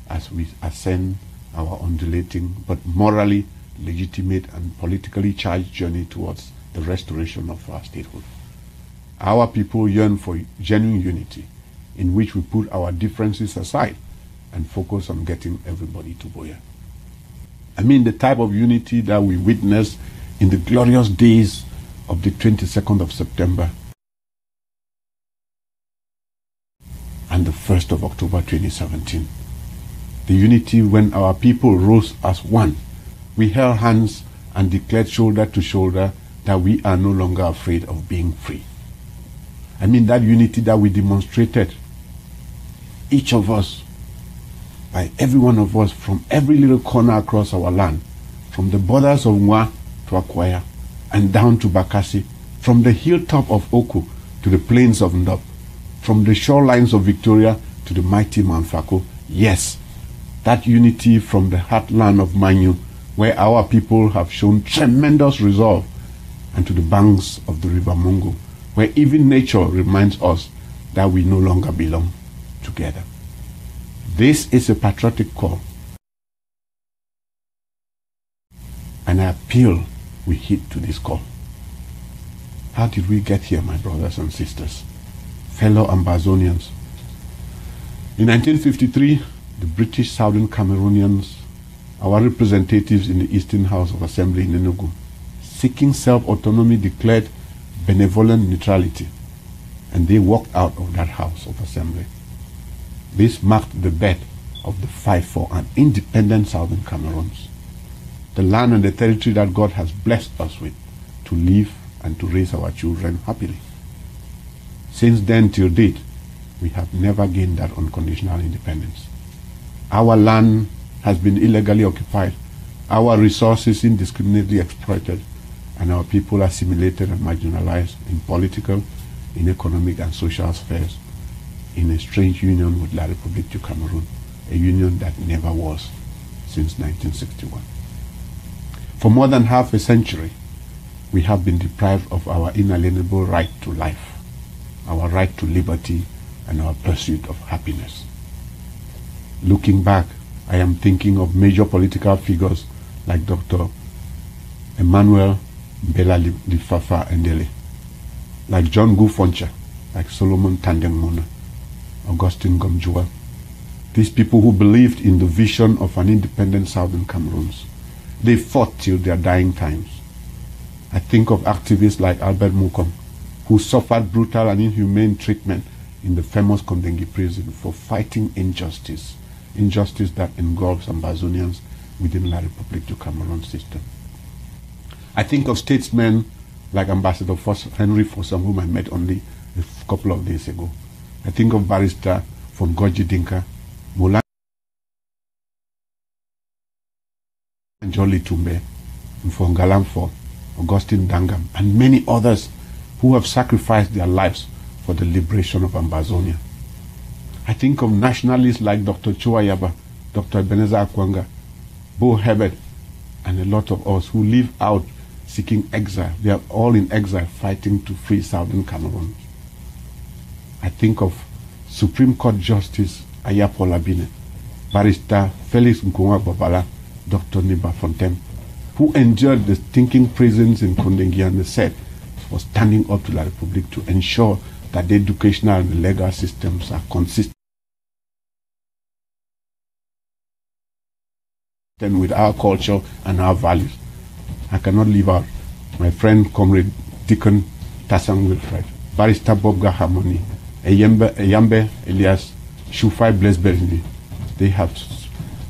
as we ascend our undulating but morally legitimate and politically charged journey towards the restoration of our statehood. Our people yearn for genuine unity in which we put our differences aside and focus on getting everybody to Boya. I mean the type of unity that we witnessed in the glorious days of the 22nd of September and the 1st of October 2017. The unity when our people rose as one. We held hands and declared shoulder to shoulder that we are no longer afraid of being free. I mean that unity that we demonstrated, each of us, by every one of us, from every little corner across our land, from the borders of Nwa to Akwaya, and down to Bakassi, from the hilltop of Oko to the plains of Ndop, from the shorelines of Victoria to the mighty Mount Fako. Yes, that unity from the heartland of Manyu, where our people have shown tremendous resolve, and to the banks of the river Mungo, where even nature reminds us that we no longer belong together. This is a patriotic call, and I appeal we heed to this call. How did we get here, my brothers and sisters, fellow Ambazonians? In 1953, the British Southern Cameroonians, our representatives in the Eastern House of Assembly in Enugu, seeking self-autonomy, declared benevolent neutrality, and they walked out of that House of Assembly. This marked the birth of the fight for an independent Southern Cameroons, the land and the territory that God has blessed us with to live and to raise our children happily. Since then till date, we have never gained that unconditional independence. Our land has been illegally occupied, our resources indiscriminately exploited, and our people assimilated and marginalized in political, in economic and social spheres, in a strange union with La République du Cameroon, a union that never was since 1961. For more than half a century, we have been deprived of our inalienable right to life, our right to liberty, and our pursuit of happiness. Looking back, I am thinking of major political figures like Dr. Emmanuel Mbela Lifafa Ndele, like John Gufoncha, like Solomon Tandeng Mona, Augustine Gomjua. These people who believed in the vision of an independent Southern Cameroons. They fought till their dying times. I think of activists like Albert Mukom, who suffered brutal and inhumane treatment in the famous Kondengi prison for fighting injustice that engulfs Ambazonians within La République du Cameroon system. I think of statesmen like Ambassador Henry Fossum, whom I met only a couple of days ago. I think of Barrister von Gorgi Dinka, Molan Jolly Tumbe, Mfongalamfo, Augustine Dangam, and many others who have sacrificed their lives for the liberation of Ambazonia. I think of nationalists like Dr. Chuayaba, Dr. Ebenezer Akwanga, Bo Herbert, and a lot of us who live out seeking exile. They are all in exile fighting to free Southern Cameroon. I think of Supreme Court Justice Ayapo Labine, Barrister Felix Nkunwa Babala, Dr. Niba Fontem, who endured the stinking prisons in Kondengi and the set for standing up to La République to ensure that the educational and the legal systems are consistent with our culture and our values. I cannot leave out my friend, Comrade Deacon Tassang Wilfred, Barrister Bobga Harmony, Eyambe Elias, Shufai Blesberni. They have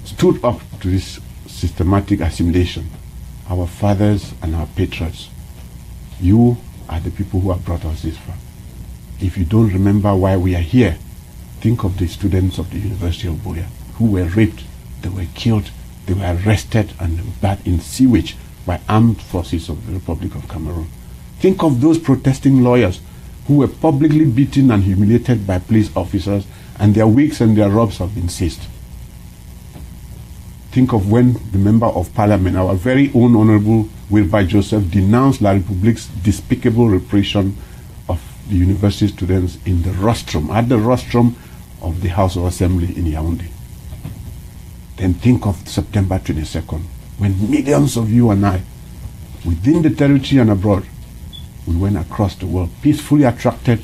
stood up to this systematic assimilation. Our fathers and our patriots, you are the people who have brought us this far. If you don't remember why we are here, think of the students of the University of Buea who were raped, they were killed, they were arrested and bathed in sewage by armed forces of the Republic of Cameroon. Think of those protesting lawyers who were publicly beaten and humiliated by police officers, and their wigs and their robes have been seized. Think of when the Member of Parliament, our very own Honorable Wilbur Joseph, denounced La République's despicable repression of the university students in the rostrum, at the rostrum of the House of Assembly in Yaoundé. Then think of September 22nd, when millions of you and I, within the territory and abroad, we went across the world, peacefully attracted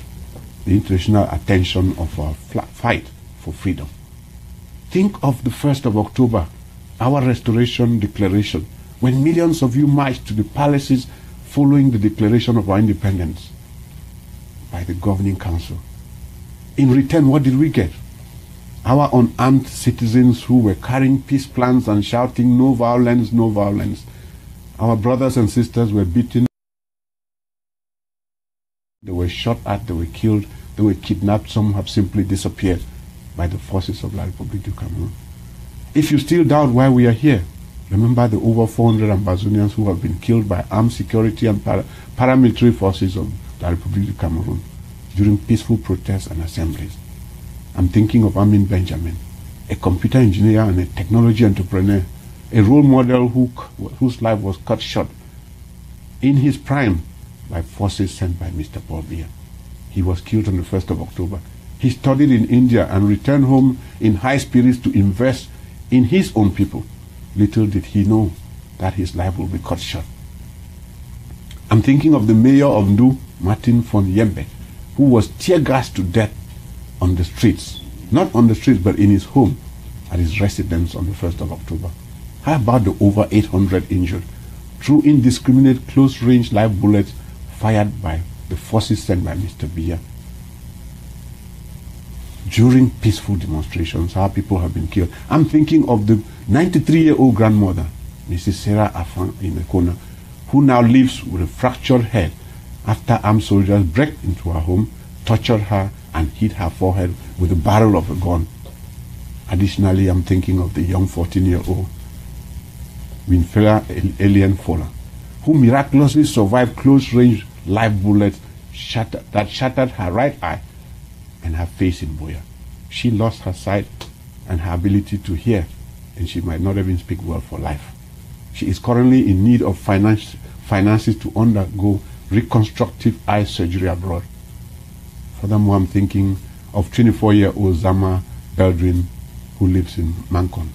the international attention of our fight for freedom. Think of the 1st of October, our Restoration Declaration, when millions of you marched to the palaces following the declaration of our independence by the Governing Council. In return, what did we get? Our unarmed citizens who were carrying peace plans and shouting, "No violence, no violence." Our brothers and sisters were beaten, they were shot at, they were killed, they were kidnapped, some have simply disappeared by the forces of La République du Cameroon. If you still doubt why we are here, Remember the over 400 Ambazonians who have been killed by armed security and paramilitary forces of the Republic of Cameroon during peaceful protests and assemblies. I'm thinking of Amin Benjamin, a computer engineer and a technology entrepreneur, a role model whose life was cut short in his prime by forces sent by Mr. Paul Biya. He was killed on the 1st of October. He studied in India and returned home in high spirits to invest in his own people. Little did he know that his life will be cut short. I'm thinking of the mayor of Ndu, Martin von Yembe, who was tear-gassed to death on the streets. Not on the streets, but in his home at his residence on the 1st of October. How about the over 800 injured through indiscriminate close-range live bullets fired by the forces sent by Mr. Biya? During peaceful demonstrations, how people have been killed. I'm thinking of the 93-year-old grandmother, Mrs. Sarah Afan Inekona, who now lives with a fractured head after armed soldiers broke into her home, tortured her, and hit her forehead with the barrel of a gun. Additionally, I'm thinking of the young 14-year-old Winfreda Alien Fola, who miraculously survived close-range live bullets that shattered her right eye and her face in Buea. She lost her sight and her ability to hear, and she might not even speak well for life. She is currently in need of finances to undergo reconstructive eye surgery abroad. Furthermore, I'm thinking of 24-year-old Zama Beldrin, who lives in Mancon.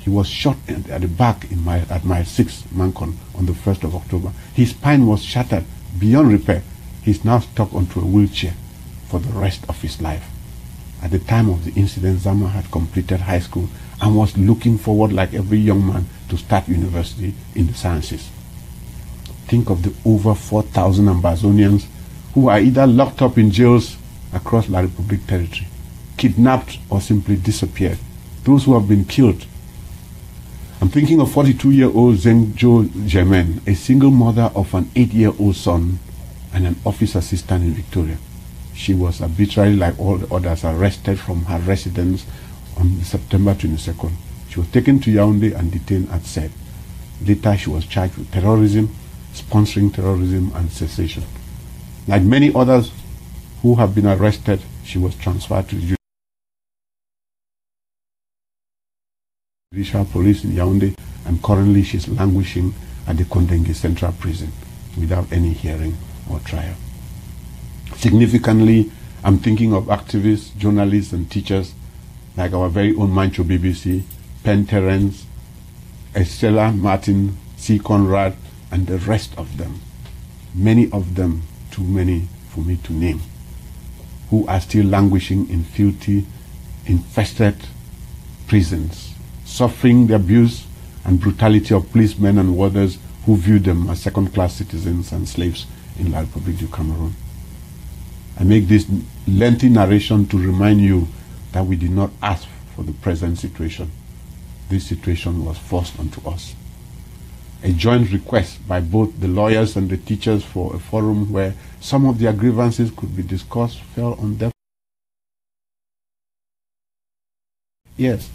He was shot at the back at mile 6, Mancon, on the 1st of October. His spine was shattered beyond repair. He's now stuck onto a wheelchair for the rest of his life. At the time of the incident, Zama had completed high school and was looking forward, like every young man, to start university in the sciences. Think of the over 4,000 Ambazonians who are either locked up in jails across La Republic territory, kidnapped, or simply disappeared. Those who have been killed. I'm thinking of 42-year-old Zengjo Germain, a single mother of an 8-year-old son and an office assistant in Victoria. She was arbitrarily, like all the others, arrested from her residence on September 22nd. She was taken to Yaoundé and detained at SED. Later, she was charged with terrorism, sponsoring terrorism, and secession. Like many others who have been arrested, she was transferred to the Judicial Police in Yaoundé, and currently she is languishing at the Kondengue Central Prison without any hearing or trial. Significantly, I'm thinking of activists, journalists, and teachers like our very own Mancho BBC, Penn Terence, Estella Martin, C. Conrad, and the rest of them. Many of them, too many for me to name, who are still languishing in filthy, infested prisons, suffering the abuse and brutality of policemen and warders who view them as second-class citizens and slaves in La République du Cameroon. I make this lengthy narration to remind you that we did not ask for the present situation. This situation was forced onto us. A joint request by both the lawyers and the teachers for a forum where some of their grievances could be discussed fell on deaf. Yes,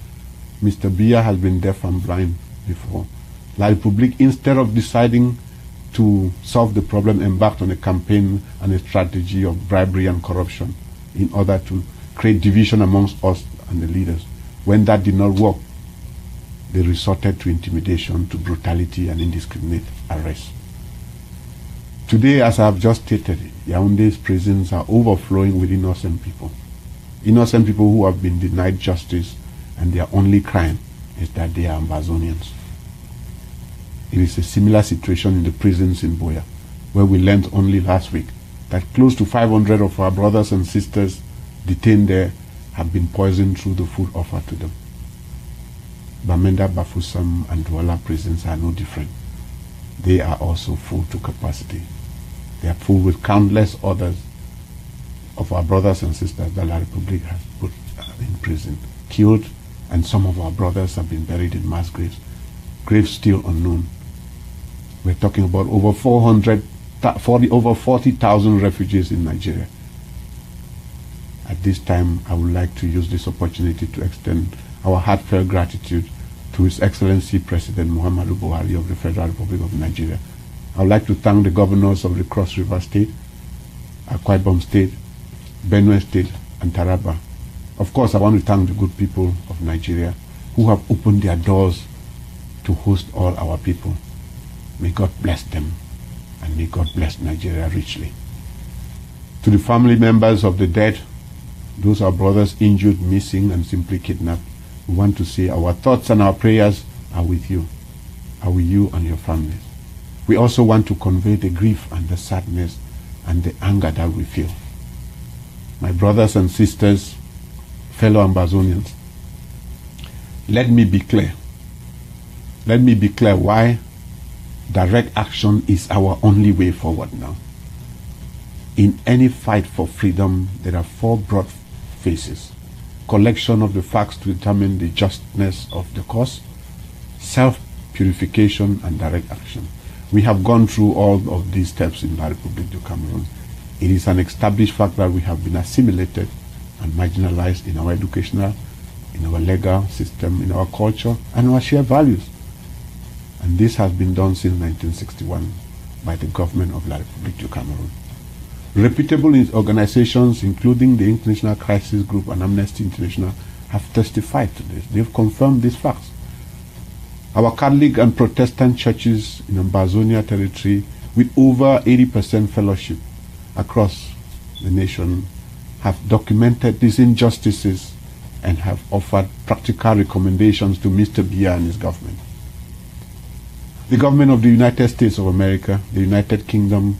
Mr. Biya has been deaf and blind before. La République, instead of deciding to solve the problem, embarked on a campaign and a strategy of bribery and corruption in order to create division amongst us and the leaders. When that did not work, they resorted to intimidation, to brutality and indiscriminate arrest. Today, as I have just stated, Yaoundé's prisons are overflowing with innocent people. Innocent people who have been denied justice, and their only crime is that they are Ambazonians. It is a similar situation in the prisons in Buea, where we learned only last week that close to 500 of our brothers and sisters detained there have been poisoned through the food offered to them. Bamenda, Bafoussam, and Douala prisons are no different. They are also full to capacity. They are full with countless others of our brothers and sisters that La République has put in prison, killed, and some of our brothers have been buried in mass graves, graves still unknown. We're talking about over 40,000 refugees in Nigeria. At this time, I would like to use this opportunity to extend our heartfelt gratitude to His Excellency President Muhammadu Buhari of the Federal Republic of Nigeria. I would like to thank the governors of the Cross River State, Akwa Ibom State, Benue State, and Taraba. Of course, I want to thank the good people of Nigeria who have opened their doors to host all our people. May God bless them, and may God bless Nigeria richly. To the family members of the dead, those our brothers injured, missing, and simply kidnapped, we want to say our thoughts and our prayers are with you and your families. We also want to convey the grief and the sadness and the anger that we feel. My brothers and sisters, fellow Ambazonians, let me be clear. Let me be clear why direct action is our only way forward now. In any fight for freedom, there are four broad phases: collection of the facts to determine the justness of the cause, self-purification, and direct action. We have gone through all of these steps in La République du Cameroon. It is an established fact that we have been assimilated and marginalized in our educational, in our legal system, in our culture, and our shared values. And this has been done since 1961 by the government of La République du Cameroon. Reputable organizations, including the International Crisis Group and Amnesty International, have testified to this. They've confirmed these facts. Our Catholic and Protestant churches in Ambazonia territory, with over 80% fellowship across the nation, have documented these injustices and have offered practical recommendations to Mr. Biya and his government. The government of the United States of America, the United Kingdom,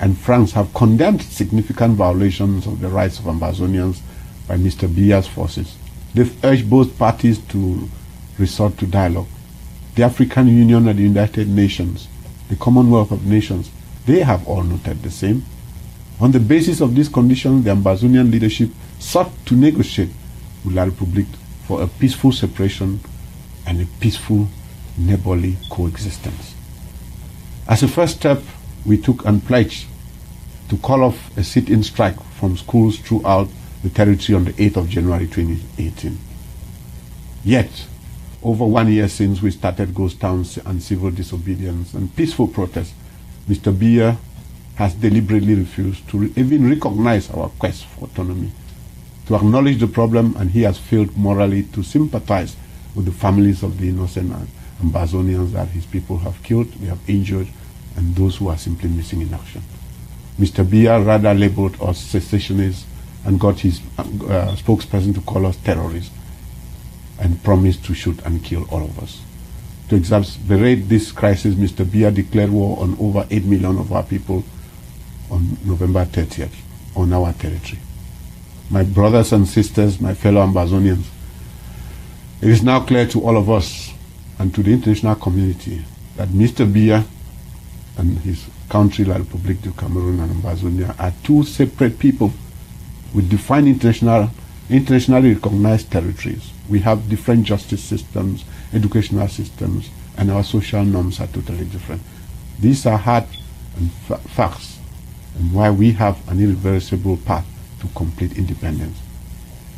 and France have condemned significant violations of the rights of Ambazonians by Mr. Biya's forces. They've urged both parties to resort to dialogue. The African Union and the United Nations, the Commonwealth of Nations, they have all noted the same. On the basis of these conditions, the Ambazonian leadership sought to negotiate with La République for a peaceful separation and a peaceful neighborly coexistence. As a first step, we took and pledged to call off a sit-in strike from schools throughout the territory on the 8th of January 2018. Yet, over 1 year since we started ghost towns and civil disobedience and peaceful protests, Mr. Biya has deliberately refused to even recognize our quest for autonomy, to acknowledge the problem, and he has failed morally to sympathize with the families of the innocent Ambazonians that his people have killed, they have injured, and those who are simply missing in action. Mr. Biya rather labeled us secessionists and got his spokesperson to call us terrorists and promised to shoot and kill all of us. To exacerbate this crisis, Mr. Biya declared war on over 8 million of our people on November 30th on our territory. My brothers and sisters, my fellow Ambazonians, it is now clear to all of us and to the international community that Mr. Biya and his country, La République du Cameroon and Ambazonia, are two separate people with defined internationally recognized territories. We have different justice systems, educational systems, and our social norms are totally different. These are hard and facts, and why we have an irreversible path to complete independence.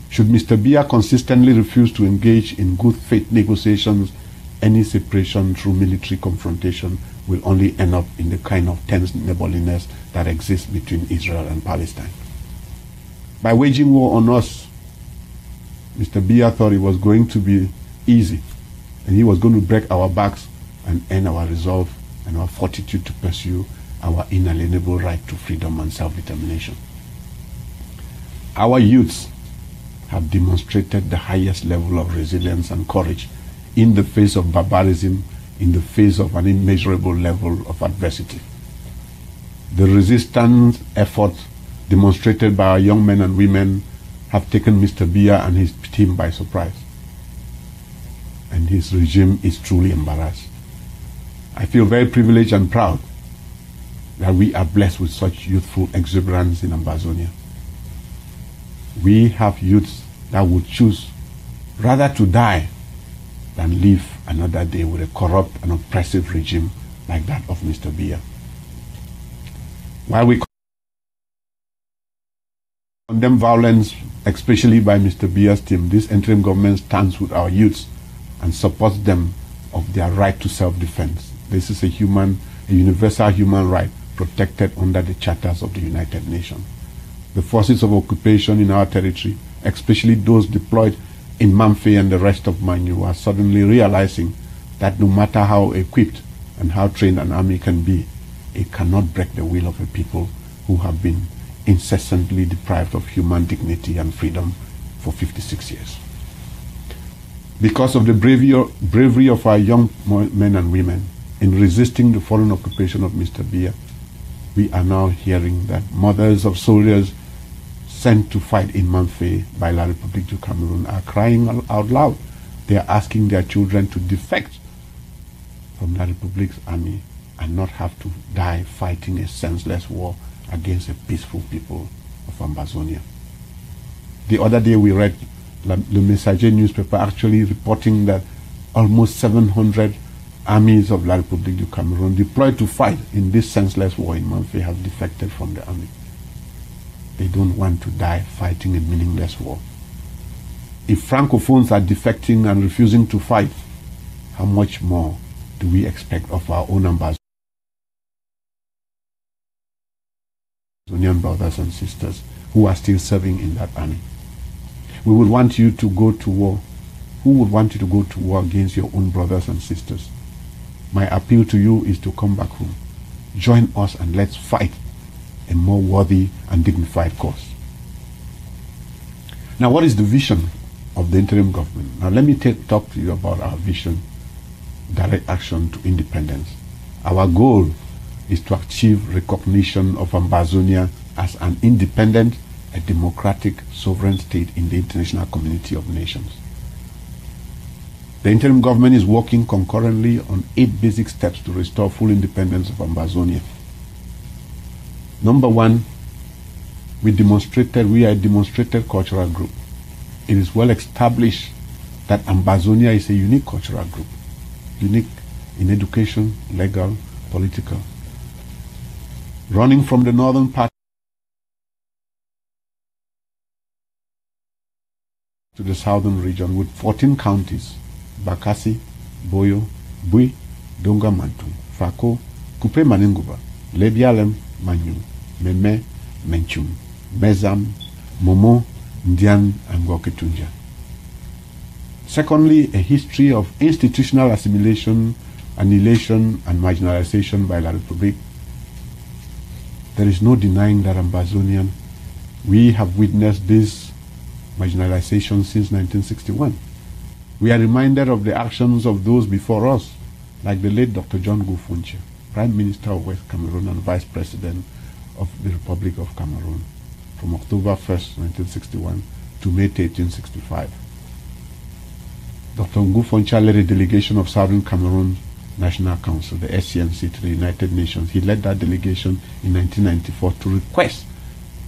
Should Mr. Biya consistently refuse to engage in good faith negotiations, any separation through military confrontation will only end up in the kind of tense neighborliness that exists between Israel and Palestine. By waging war on us, Mr. Biya thought it was going to be easy, and he was going to break our backs and end our resolve and our fortitude to pursue our inalienable right to freedom and self-determination. Our youths have demonstrated the highest level of resilience and courage in the face of barbarism, in the face of an immeasurable level of adversity. The resistance efforts demonstrated by our young men and women have taken Mr. Biya and his team by surprise. And his regime is truly embarrassed. I feel very privileged and proud that we are blessed with such youthful exuberance in Ambazonia. We have youths that would choose rather to die than live another day with a corrupt and oppressive regime like that of Mr. Biya. While we condemn violence, especially by Mr. Biya's team, this interim government stands with our youths and supports them of their right to self-defense. This is a universal human right protected under the charters of the United Nations. The forces of occupation in our territory, especially those deployed in Mamfe and the rest of Manu, are suddenly realizing that no matter how equipped and how trained an army can be, it cannot break the will of a people who have been incessantly deprived of human dignity and freedom for 56 years. Because of the bravery of our young men and women in resisting the foreign occupation of Mr. Biya, we are now hearing that mothers of soldiers sent to fight in Mamfe by La République du Cameroon are crying out loud. They are asking their children to defect from La République's army and not have to die fighting a senseless war against a peaceful people of Ambazonia. The other day we read Le Messager newspaper actually reporting that almost 700 armies of La République du Cameroon deployed to fight in this senseless war in Mamfe have defected from the army. They don't want to die fighting a meaningless war. If Francophones are defecting and refusing to fight, how much more do we expect of our own Ambazonian brothers and sisters who are still serving in that army? We would want you to go to war. Who would want you to go to war against your own brothers and sisters? My appeal to you is to come back home. Join us and let's fight a more worthy and dignified cause. Now, what is the vision of the interim government? Now, let me talk to you about our vision, direct action to independence. Our goal is to achieve recognition of Ambazonia as an independent, a democratic, sovereign state in the international community of nations. The interim government is working concurrently on 8 basic steps to restore full independence of Ambazonia. Number 1, we are a demonstrated cultural group. It is well established that Ambazonia is a unique cultural group, unique in education, legal, political. Running from the northern part to the southern region with 14 counties, Bakassi, Boyo, Bui, Donga Mantu, Fako, Kupe Maninguba, Lebialem, Manyu, Meme, Menchum, Mezam, Momo, Ndian, and Goketunja. Secondly, a history of institutional assimilation, annihilation, and marginalization by La République. There is no denying that Ambazonian, we have witnessed this marginalization since 1961. We are reminded of the actions of those before us, like the late Dr. John Gufunche, Prime Minister of West Cameroon and Vice President of the Republic of Cameroon, from October 1st, 1961 to May 1865. Dr. Gufunche led a delegation of Southern Cameroon National Council, the SCNC, to the United Nations. He led that delegation in 1994 to request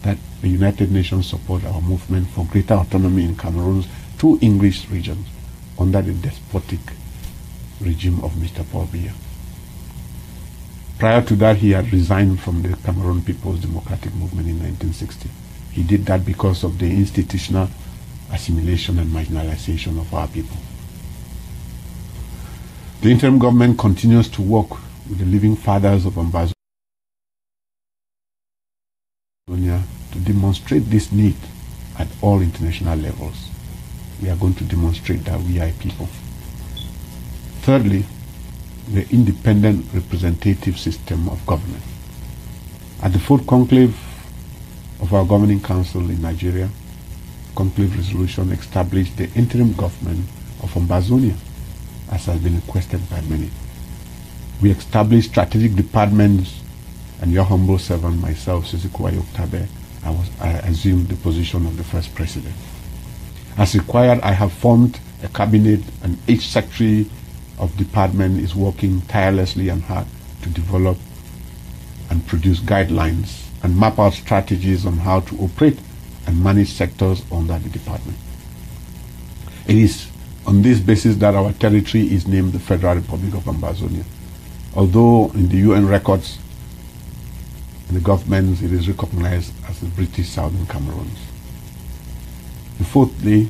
that the United Nations support our movement for greater autonomy in Cameroon's 2 English regions under the despotic regime of Mr. Paul Biya. Prior to that, he had resigned from the Cameroon People's Democratic Movement in 1960. He did that because of the institutional assimilation and marginalization of our people. The interim government continues to work with the living fathers of Ambazonia to demonstrate this need at all international levels. We are going to demonstrate that we are a people. Thirdly, the independent representative system of government. At the 4th conclave of our governing council in Nigeria, conclave resolution established the interim government of Ambazonia, as has been requested by many. We established strategic departments, and your humble servant, myself, Sisiku Ayoktabe, I assumed the position of the first president. As required, I have formed a cabinet, and each secretary of department is working tirelessly and hard to develop and produce guidelines and map out strategies on how to operate and manage sectors under the department. It is on this basis that our territory is named the Federal Republic of Ambazonia. Although in the UN records, in the governments, it is recognized as the British Southern Cameroons. And fourthly,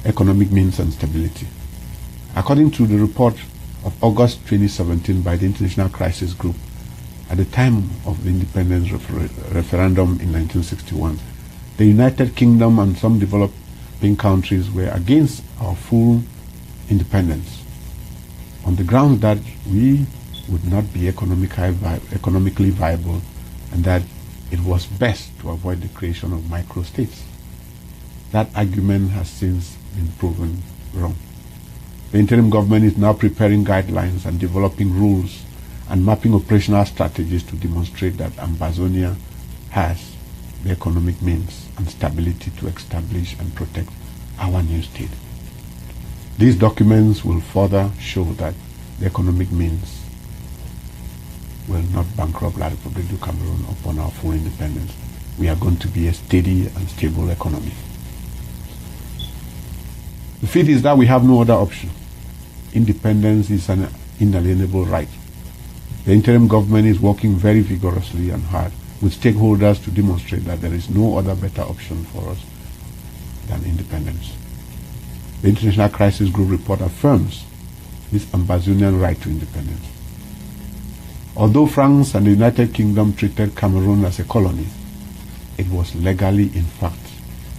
economic means and stability. According to the report of August 2017 by the International Crisis Group, at the time of the independence referendum in 1961, the United Kingdom and some developing countries were against our full independence on the grounds that we would not be economically viable and that it was best to avoid the creation of microstates. That argument has since been proven wrong. The interim government is now preparing guidelines and developing rules and mapping operational strategies to demonstrate that Ambazonia has the economic means and stability to establish and protect our new state. These documents will further show that the economic means will not bankrupt La Republic du Cameroon upon our full independence. We are going to be a steady and stable economy. The fifth is that we have no other option. Independence is an inalienable right. The interim government is working very vigorously and hard with stakeholders to demonstrate that there is no other better option for us than independence. The International Crisis Group report affirms this Ambazonian right to independence. Although France and the United Kingdom treated Cameroon as a colony, it was legally, in fact,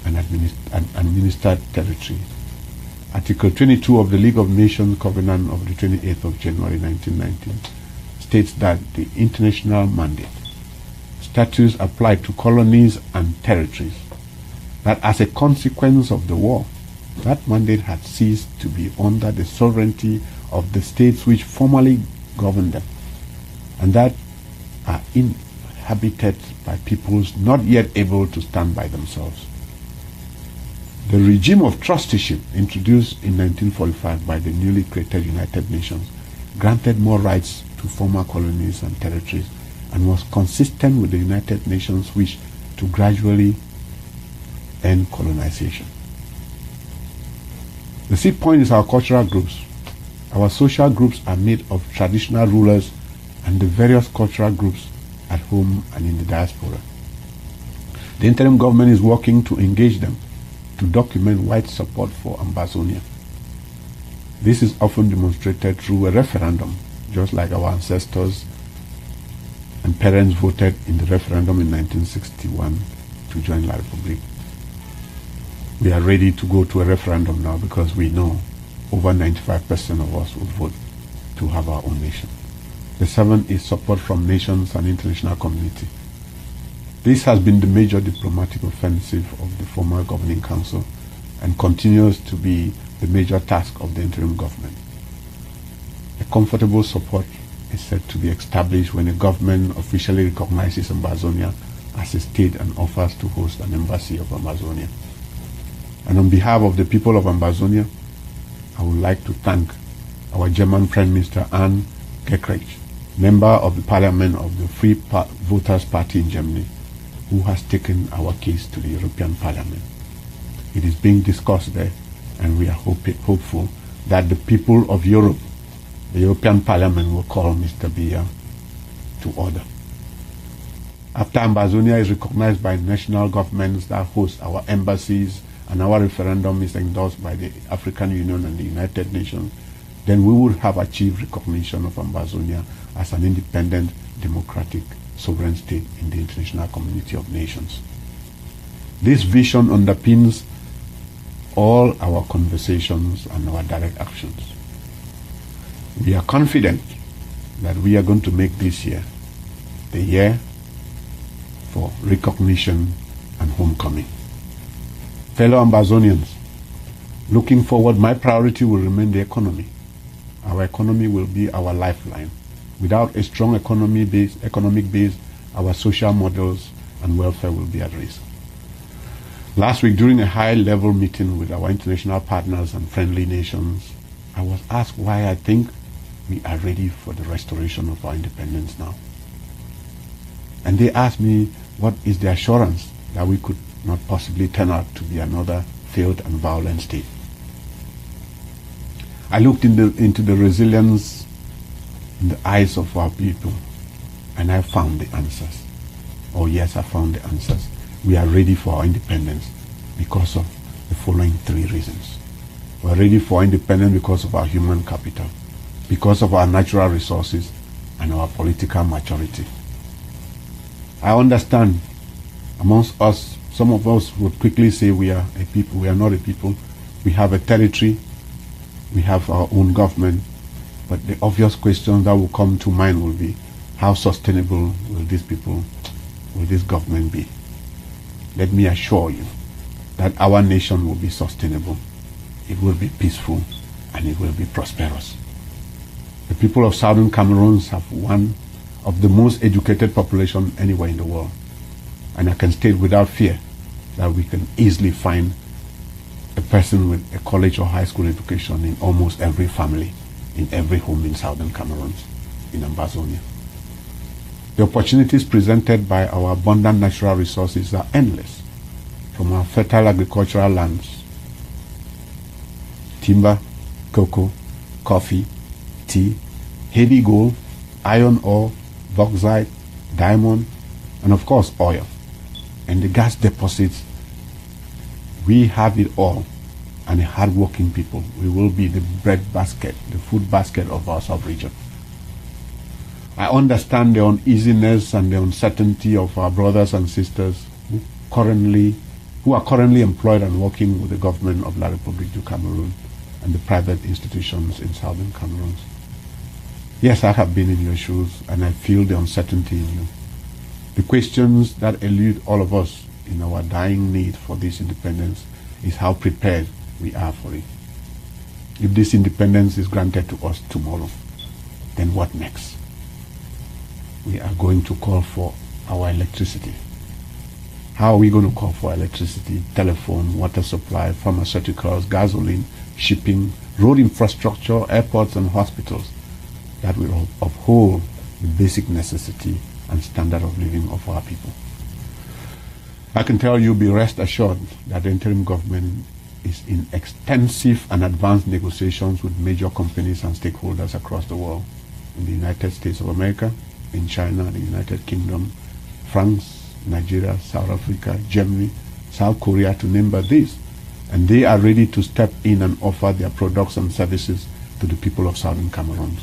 an administered territory. Article 22 of the League of Nations Covenant of the 28th of January 1919 states that the international mandate statutes apply to colonies and territories, that as a consequence of the war, that mandate had ceased to be under the sovereignty of the states which formerly governed them, and that are inhabited by peoples not yet able to stand by themselves. The regime of trusteeship introduced in 1945 by the newly created United Nations granted more rights to former colonies and territories and was consistent with the United Nations' wish to gradually end colonization. The 6th point is our cultural groups. Our social groups are made of traditional rulers and the various cultural groups at home and in the diaspora. The interim government is working to engage them to document wide support for Ambazonia. This is often demonstrated through a referendum, just like our ancestors and parents voted in the referendum in 1961 to join La Republique. We are ready to go to a referendum now because we know over 95% of us will vote to have our own nation. The 7th is support from nations and international community. This has been the major diplomatic offensive of the former governing council and continues to be the major task of the interim government. A comfortable support is said to be established when a government officially recognizes Ambazonia as a state and offers to host an embassy of Ambazonia. And on behalf of the people of Ambazonia, I would like to thank our German Prime Minister Anne Gekreich, member of the Parliament of the Free Voters Party in Germany, who has taken our case to the European Parliament. It is being discussed there, and we are hopeful that the people of Europe, the European Parliament, will call Mr. Biya to order. After Ambazonia is recognized by national governments that host our embassies and our referendum is endorsed by the African Union and the United Nations, then we will have achieved recognition of Ambazonia as an independent, democratic, sovereign state in the international community of nations. This vision underpins all our conversations and our direct actions. We are confident that we are going to make this year the year for recognition and homecoming. Fellow Ambazonians, looking forward, my priority will remain the economy. Our economy will be our lifeline. Without a strong economic base, our social models and welfare will be at risk. Last week, during a high-level meeting with our international partners and friendly nations, I was asked why I think we are ready for the restoration of our independence now. And they asked me what is the assurance that we could not possibly turn out to be another failed and violent state. I looked into the resilience in the eyes of our people, and I found the answers. Oh yes, I found the answers. We are ready for our independence because of the following 3 reasons. We're ready for independence because of our human capital, because of our natural resources, and our political maturity. I understand amongst us, some of us would quickly say we are a people. We are not a people. We have a territory. We have our own government. But the obvious question that will come to mind will be, how sustainable will these people, will this government be? Let me assure you that our nation will be sustainable. It will be peaceful and it will be prosperous. The people of Southern Cameroon have one of the most educated population anywhere in the world. And I can state without fear that we can easily find a person with a college or high school education in almost every family, in every home in Southern Cameroon, in Ambazonia. The opportunities presented by our abundant natural resources are endless, from our fertile agricultural lands, timber, cocoa, coffee, tea, heavy gold, iron ore, bauxite, diamond, and of course oil. And the gas deposits, we have it all. And a hard-working people, we will be the bread basket, the food basket of our sub-region. I understand the uneasiness and the uncertainty of our brothers and sisters who are currently employed and working with the government of La République du Cameroon and the private institutions in Southern Cameroon. Yes, I have been in your shoes and I feel the uncertainty in you. The questions that elude all of us in our dying need for this independence is how prepared we are for it. If this independence is granted to us tomorrow, then what next? We are going to call for our electricity. How are we going to call for electricity, telephone, water supply, pharmaceuticals, gasoline, shipping, road infrastructure, airports and hospitals that will uphold the basic necessity and standard of living of our people? I can tell you, be rest assured that the interim government is in extensive and advanced negotiations with major companies and stakeholders across the world, in the United States of America, in China, the United Kingdom, France, Nigeria, South Africa, Germany, South Korea, to name but these. And they are ready to step in and offer their products and services to the people of Southern Cameroon.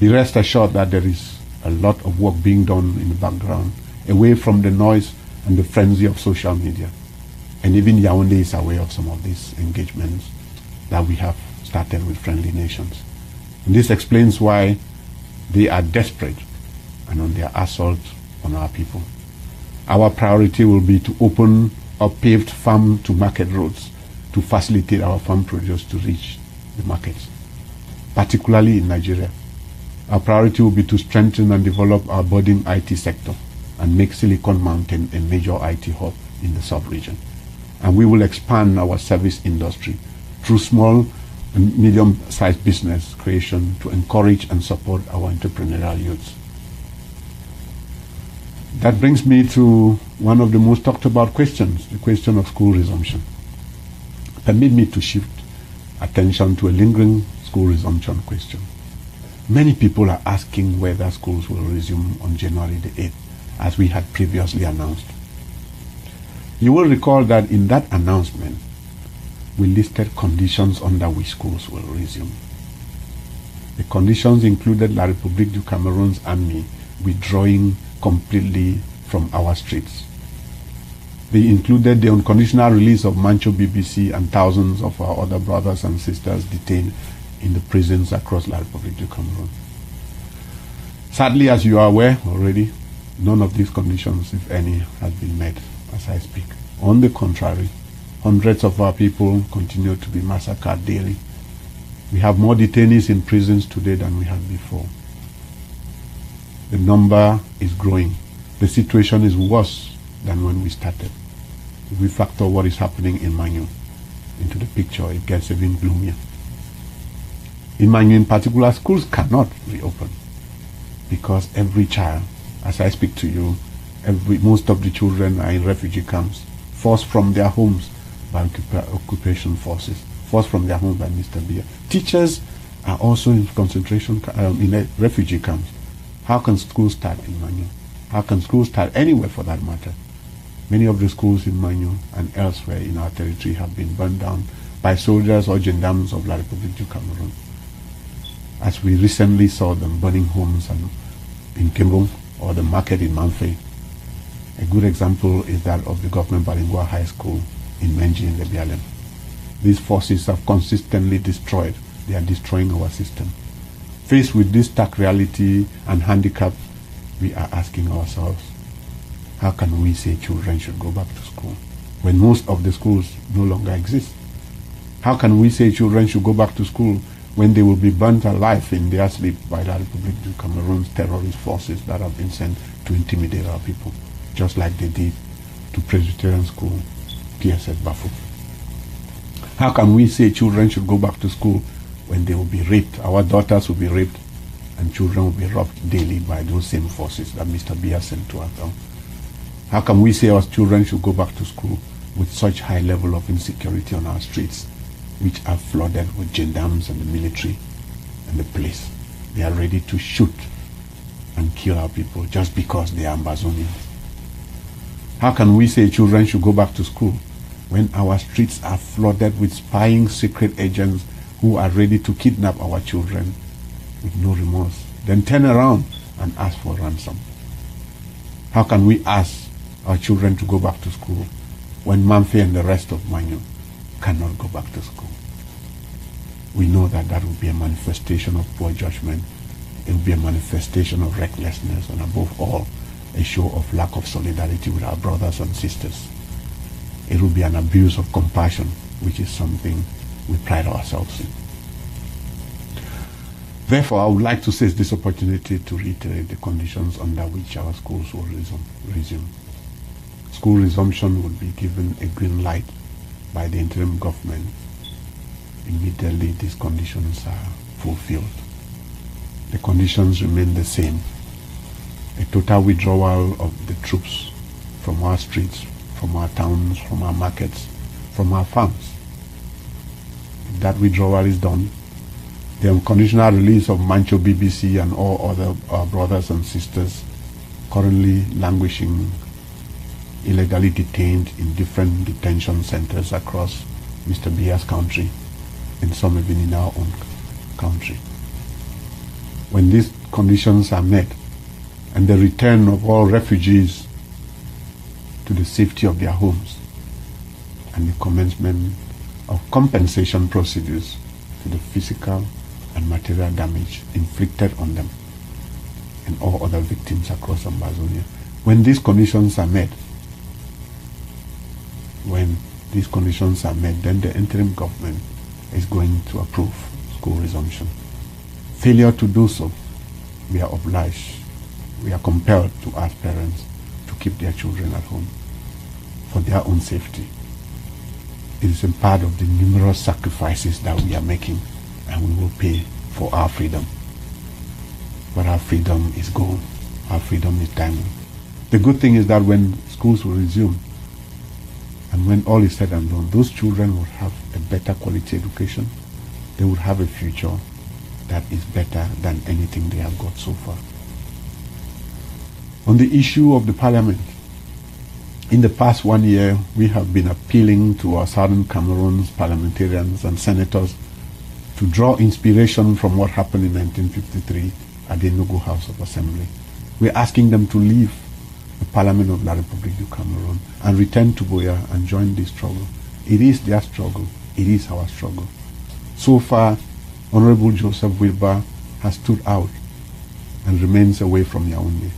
Be rest assured that there is a lot of work being done in the background, away from the noise and the frenzy of social media. And even Yaoundé is aware of some of these engagements that we have started with friendly nations. And this explains why they are desperate and on their assault on our people. Our priority will be to open up paved farm-to-market roads to facilitate our farm produce to reach the markets, particularly in Nigeria. Our priority will be to strengthen and develop our budding IT sector and make Silicon Mountain a major IT hub in the sub-region. And we will expand our service industry through small and medium-sized business creation to encourage and support our entrepreneurial youths. That brings me to one of the most talked about questions, the question of school resumption. Permit me to shift attention to a lingering school resumption question. Many people are asking whether schools will resume on January the 8th, as we had previously announced. You will recall that in that announcement, we listed conditions under which schools will resume. The conditions included La République du Cameroon's army withdrawing completely from our streets. They included the unconditional release of Mancho BBC and thousands of our other brothers and sisters detained in the prisons across La République du Cameroon. Sadly, as you are aware already, none of these conditions, if any, have been met as I speak. On the contrary, hundreds of our people continue to be massacred daily. We have more detainees in prisons today than we had before. The number is growing. The situation is worse than when we started. If we factor what is happening in Manu into the picture, it gets even gloomier. In Manu in particular, schools cannot reopen because every child, as I speak to you, most of the children are in refugee camps, forced from their homes by occupation forces, forced from their homes by Mr. Biya. Teachers are also in concentration in refugee camps. How can schools start in Manu? How can schools start anywhere for that matter? Many of the schools in Manu and elsewhere in our territory have been burned down by soldiers or gendarmes of La République du Cameroon. As we recently saw them burning homes in Kembong or the market in Manfei. A good example is that of the government bilingual high school in Menji in the Bialem. These forces have consistently destroyed. They are destroying our system. Faced with this stark reality and handicap, we are asking ourselves, how can we say children should go back to school when most of the schools no longer exist? How can we say children should go back to school when they will be burnt alive in their sleep by the République du Cameroon's terrorist forces that have been sent to intimidate our people, just like they did to Presbyterian School, PSS Bafu? How can we say children should go back to school when they will be raped? Our daughters will be raped and children will be robbed daily by those same forces that Mr. Biya sent to our town. How can we say our children should go back to school with such high level of insecurity on our streets, which are flooded with gendarmes and the military and the police? They are ready to shoot and kill our people just because they are Ambazonians. How can we say children should go back to school when our streets are flooded with spying secret agents who are ready to kidnap our children with no remorse, then turn around and ask for ransom? How can we ask our children to go back to school when Manfei and the rest of Manyu cannot go back to school? We know that that will be a manifestation of poor judgment. It will be a manifestation of recklessness, and above all, a show of lack of solidarity with our brothers and sisters. It will be an abuse of compassion, which is something we pride ourselves in. Therefore, I would like to seize this opportunity to reiterate the conditions under which our schools will resume. School resumption would be given a green light by the interim government. Immediately these conditions are fulfilled. The conditions remain the same. A total withdrawal of the troops from our streets, from our towns, from our markets, from our farms. If that withdrawal is done, the unconditional release of Mancho BBC and all other our brothers and sisters currently languishing, illegally detained in different detention centers across Mr. Biya's country, and some even in our own country. When these conditions are met, and the return of all refugees to the safety of their homes, and the commencement of compensation procedures for the physical and material damage inflicted on them and all other victims across Ambazonia. When these conditions are met, then the interim government is going to approve school resumption. Failure to do so, we are obliged, we are compelled to ask parents to keep their children at home for their own safety. It is a part of the numerous sacrifices that we are making, and we will pay for our freedom. But our freedom is gold. Our freedom is diamond. The good thing is that when schools will resume, and when all is said and done, those children will have a better quality education. They will have a future that is better than anything they have got so far. On the issue of the parliament, in the past 1 year, we have been appealing to our southern Cameroon's parliamentarians and senators to draw inspiration from what happened in 1953 at the Enugu House of Assembly. We're asking them to leave the Parliament of La République du Cameroon and return to Buea and join this struggle. It is their struggle. It is our struggle. So far, Honorable Joseph Wilbur has stood out and remains away from Yaoundé.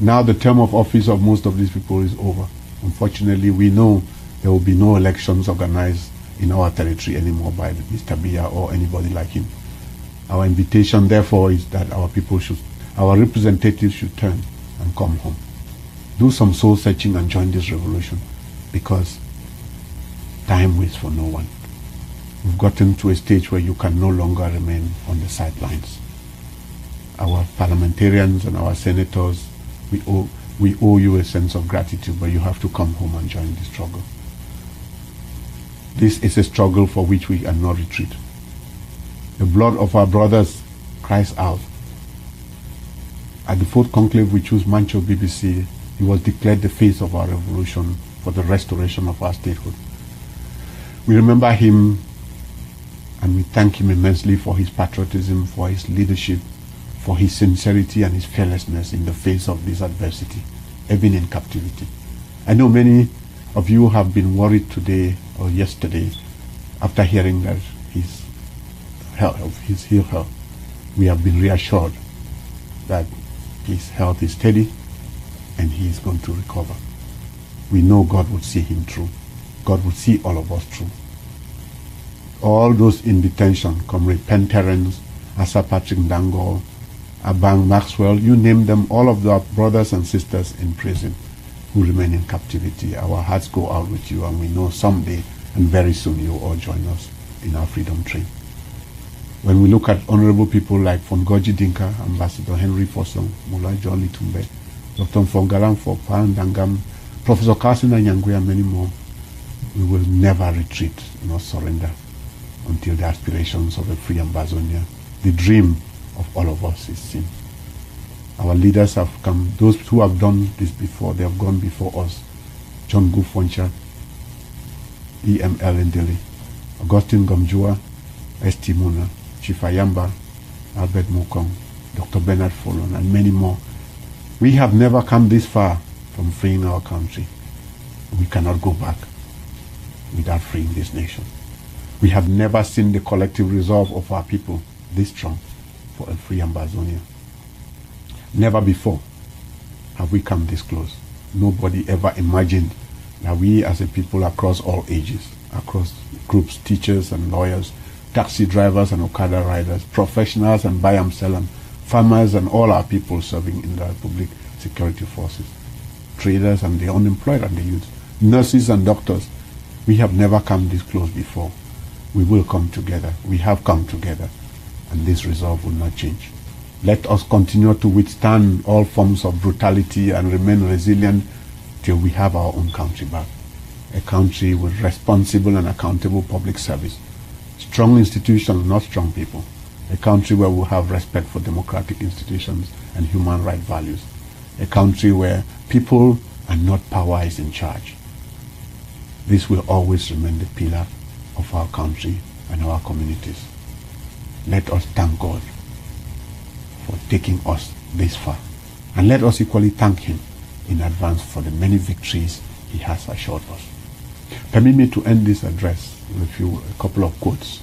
Now the term of office of most of these people is over. Unfortunately, we know there will be no elections organized in our territory anymore by Mr. Biya or anybody like him. Our invitation, therefore, is that our representatives should turn and come home. Do some soul searching and join this revolution, because time waits for no one. We've gotten to a stage where you can no longer remain on the sidelines. Our parliamentarians and our senators, we owe you a sense of gratitude, but you have to come home and join the struggle. This is a struggle for which we cannot retreat. The blood of our brothers cries out. At the fourth conclave we chose Mancho BBC, he was declared the face of our revolution for the restoration of our statehood. We remember him and we thank him immensely for his patriotism, for his leadership, for his sincerity and his fearlessness in the face of this adversity, even in captivity. I know many of you have been worried today or yesterday after hearing that his health. We have been reassured that his health is steady and he is going to recover. We know God will see him through. God will see all of us through. All those in detention, Comrade Terence, Asa Patrick Dango, Abang Maxwell, you name them, all of the brothers and sisters in prison who remain in captivity. Our hearts go out with you, and we know someday and very soon you will all join us in our freedom train. When we look at honorable people like Fongoji Dinka, Ambassador Henry Fossong, Mullah John Litumbe, Dr. Fongalan Fopan Dangam, Professor Carson Anyangwe, and many more, we will never retreat nor surrender until the aspirations of a free Ambazonia, the dream of all of us, is seen. Our leaders have come, those who have done this before, they have gone before us. John Gufoncha, E.M.L. Ndeli, Augustine Gomjua, S.T. Muna, Chief Ayamba, Albert Mukong, Dr. Bernard Folon, and many more. We have never come this far from freeing our country. We cannot go back without freeing this nation. We have never seen the collective resolve of our people this strong for a free Ambazonia. Never before have we come this close. Nobody ever imagined that we as a people across all ages, across groups, teachers and lawyers, taxi drivers and Okada riders, professionals and Bayam Selam, farmers and all our people serving in the public security forces, traders and the unemployed and the youth, nurses and doctors, we have never come this close before. We will come together. We have come together, and this resolve will not change. Let us continue to withstand all forms of brutality and remain resilient till we have our own country back. A country with responsible and accountable public service. Strong institutions, not strong people. A country where we have respect for democratic institutions and human rights values. A country where people and not power is in charge. This will always remain the pillar of our country and our communities. Let us thank God for taking us this far. And let us equally thank him in advance for the many victories he has assured us. Permit me to end this address with a couple of quotes.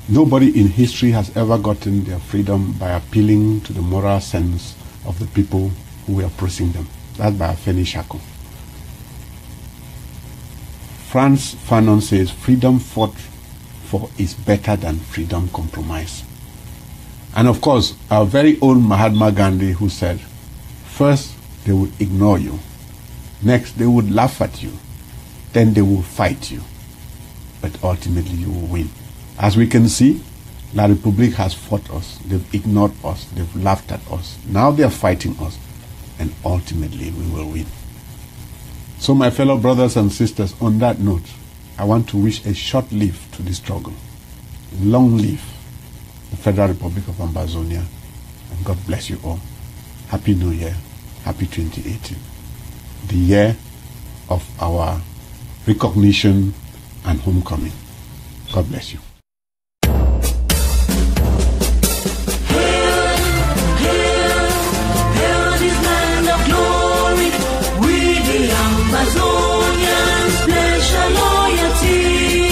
Nobody in history has ever gotten their freedom by appealing to the moral sense of the people who were oppressing them. That's by Afeni Shako. Franz Fanon says, freedom fought for is better than freedom compromised. And of course, our very own Mahatma Gandhi, who said, first they would ignore you, next they would laugh at you, then they will fight you, but ultimately you will win. As we can see, La Republique has fought us, they've ignored us, they've laughed at us, now they're fighting us, and ultimately we will win. So my fellow brothers and sisters, on that note, I want to wish a short life to the struggle. Long live the Federal Republic of Ambazonia, and God bless you all. Happy New Year, happy 2018. The year of our recognition and homecoming. God bless you. Amazonians pledge our loyalty.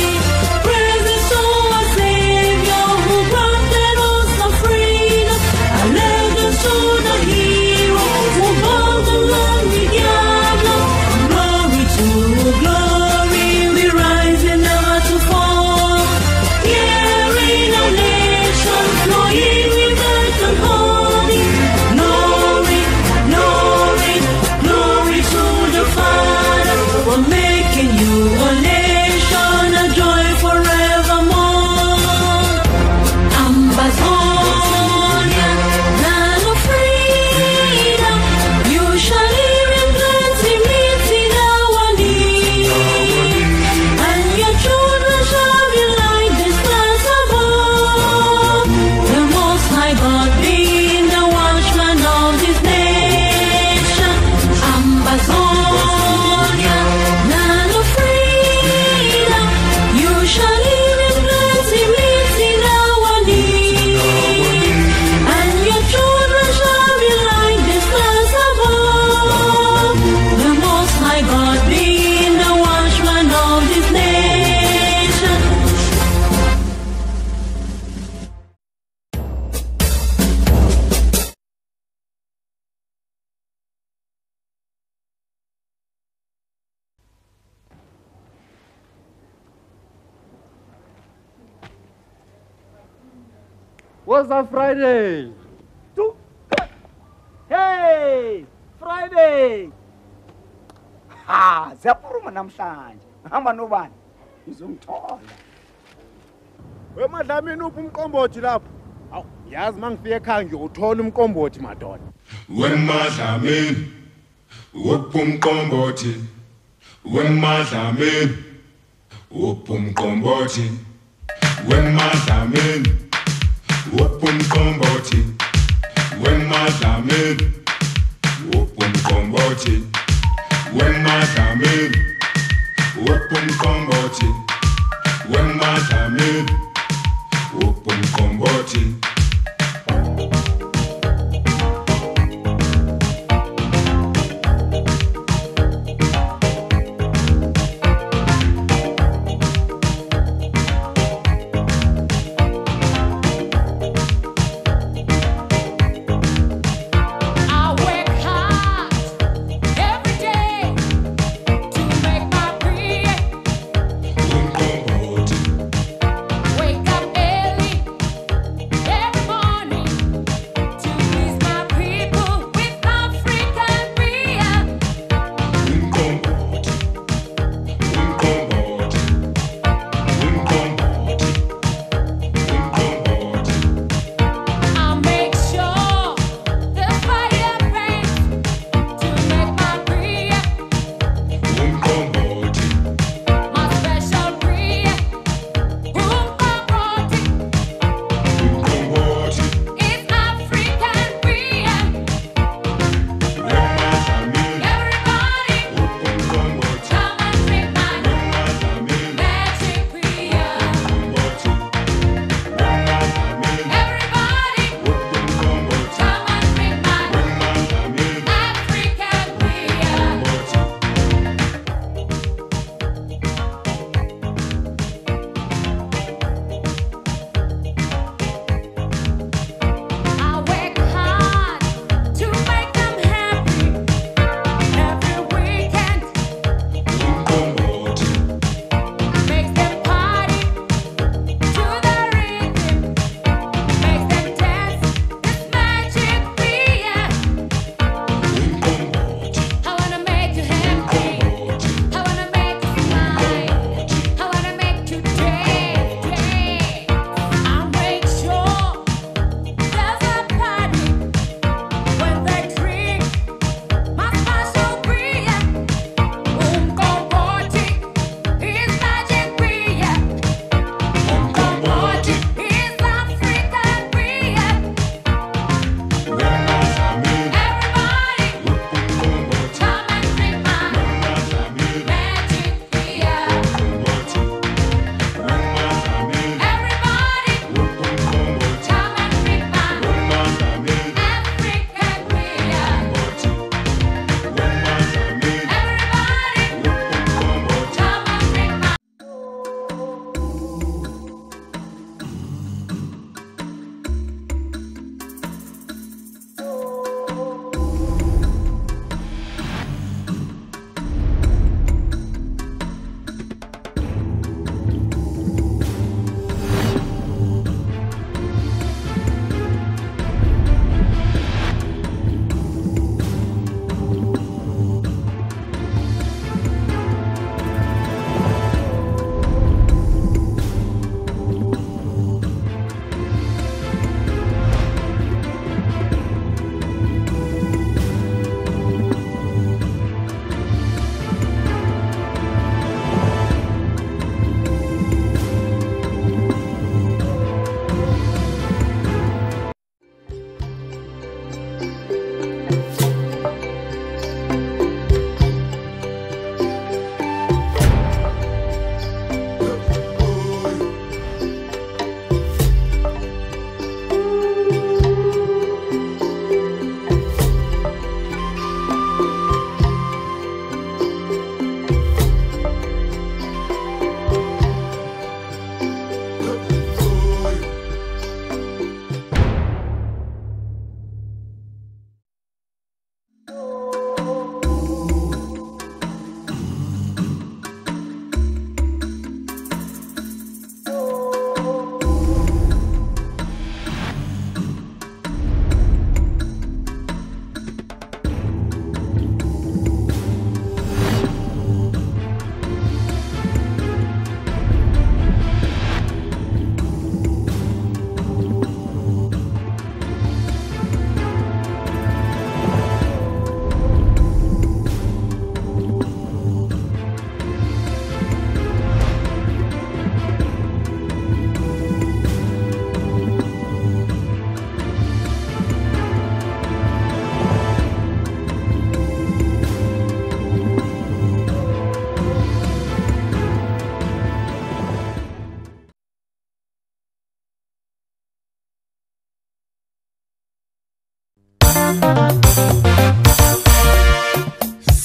Praise our Savior who granted us our freedom. Our legends to the heroes who bowed the land with Diablo. Glory to glory, we rise and never to fall. Was a Friday. Hey, Friday. Ha, ziyapuruma namhlanje. Hamba nobani? Uzongithola. Wemadlamini uphi umqombothi lapho? Awu, yazi mangifika ekhaya ngiyothola umqombothi madoda. Wemadlamini uphi umqombothi? Wemadlamini uphi umqombothi? Wemadlamini uphi umqombothi? Wemadlamini uphi umqombothi? Wemadlamini uphi umqombothi? Wemadlamini uphi umqombothi? Wake up early,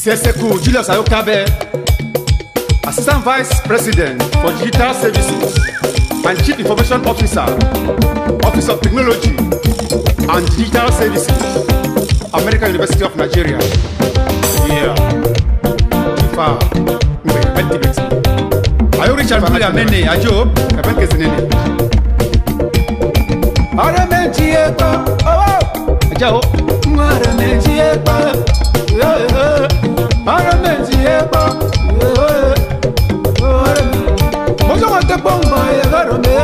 Seseku Julius Ayokabe, Assistant Vice President for Digital Services and Chief Information Officer, Office of Technology and Digital Services, American University of Nigeria. Yeah. Ifa, Ultimate. Ayo Richard Mula Mene, Ajo, Eben Kesenene. Aramejieba, oh, Ajo, Aramejieba, Aramejieba, Mojo want to bomba, Yagarome,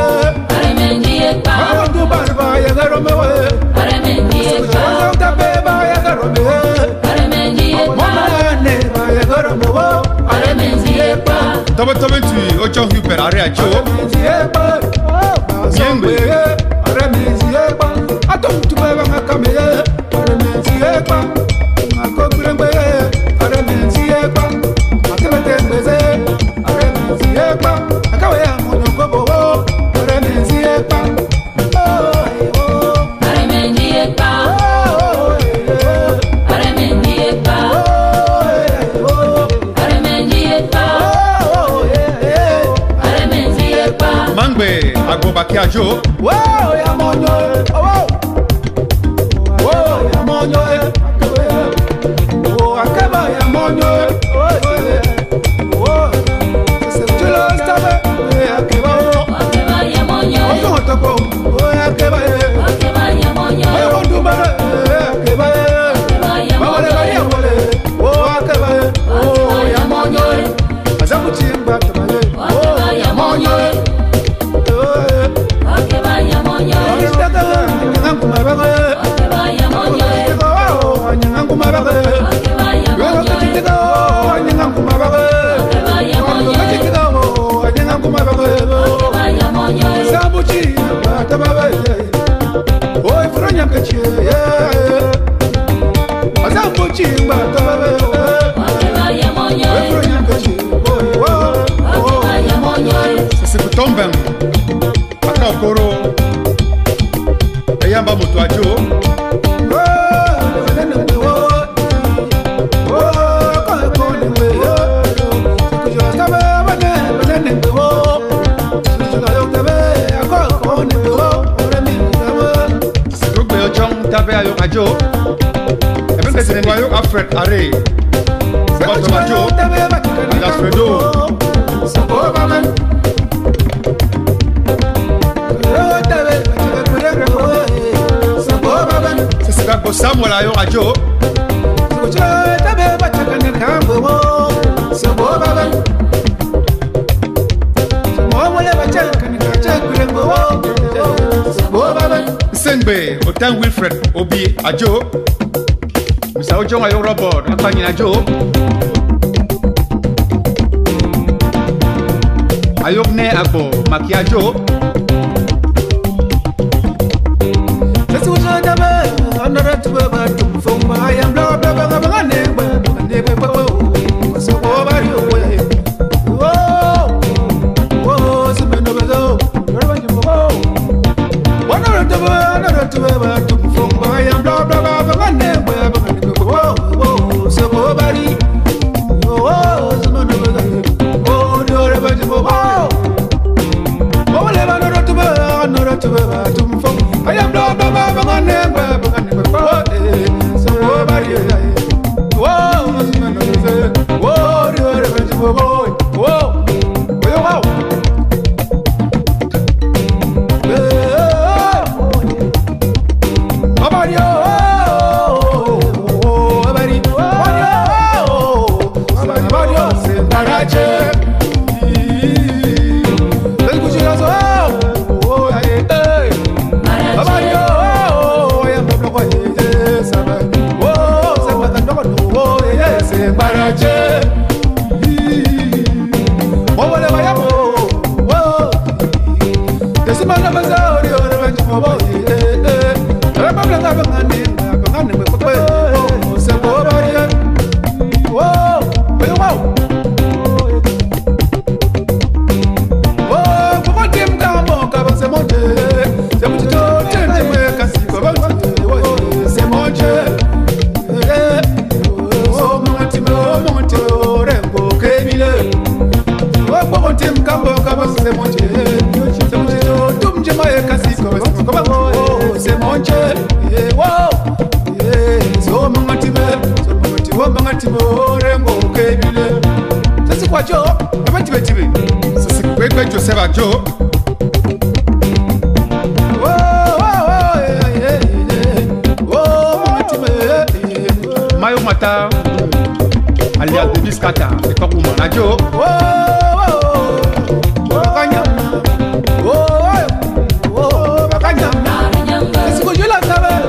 Aramejieba, I want to barba, Yagarome, Aramejieba, I want to beba, Yagarome, Aramejieba, Yagarome, Aramejieba. Taba tu ojo huber are ajo. Aramejieba, Yengbe, Aramejieba, atom tu beba ngakame, Aramejieba, akobrembe, Aramejieba, atemete, Aramejieba, akawe amonogobo, Aramejieba, Aramejieba, Aramejieba, Aramejieba, Mangbe agobaki ajo. Wow, ya monyo, oh, wow, ya monyo, oh, akaba ya monyo, oh, c'est tu le savais, akaba ya monyo, oh, toko, oh, akaba ya monyo, oh, ndumba, akaba ya monyo, oh, akaba ya monyo, azamuchimba tamale, oh, ya monyo. Tombang akakoro Amba moto ajo. Tabe ayo ajo. Even the same ayo Alfred Are. But ajo. Alfredo. Samuel ayo ajo. Sengbe Otan Wilfred Obi ajo. Mr. Ojo ayo Robert Akanyi ajo. Ayokne Agbo Maki ajo. I am blah blah blah blah blah blah Kambo kaba c'est mon Dieu. C'est mon Dieu. Tum je maye kasiko. Oh c'est mon Dieu. Wow. So mangatibe. So mangati wo mangatibe rengo kebile. Sasi kwa jo. Abatibe tibe. Sasi kwa Joseph ajo. Mayo mata alias de Biscata et pas pour manager. Est-ce que je la savais?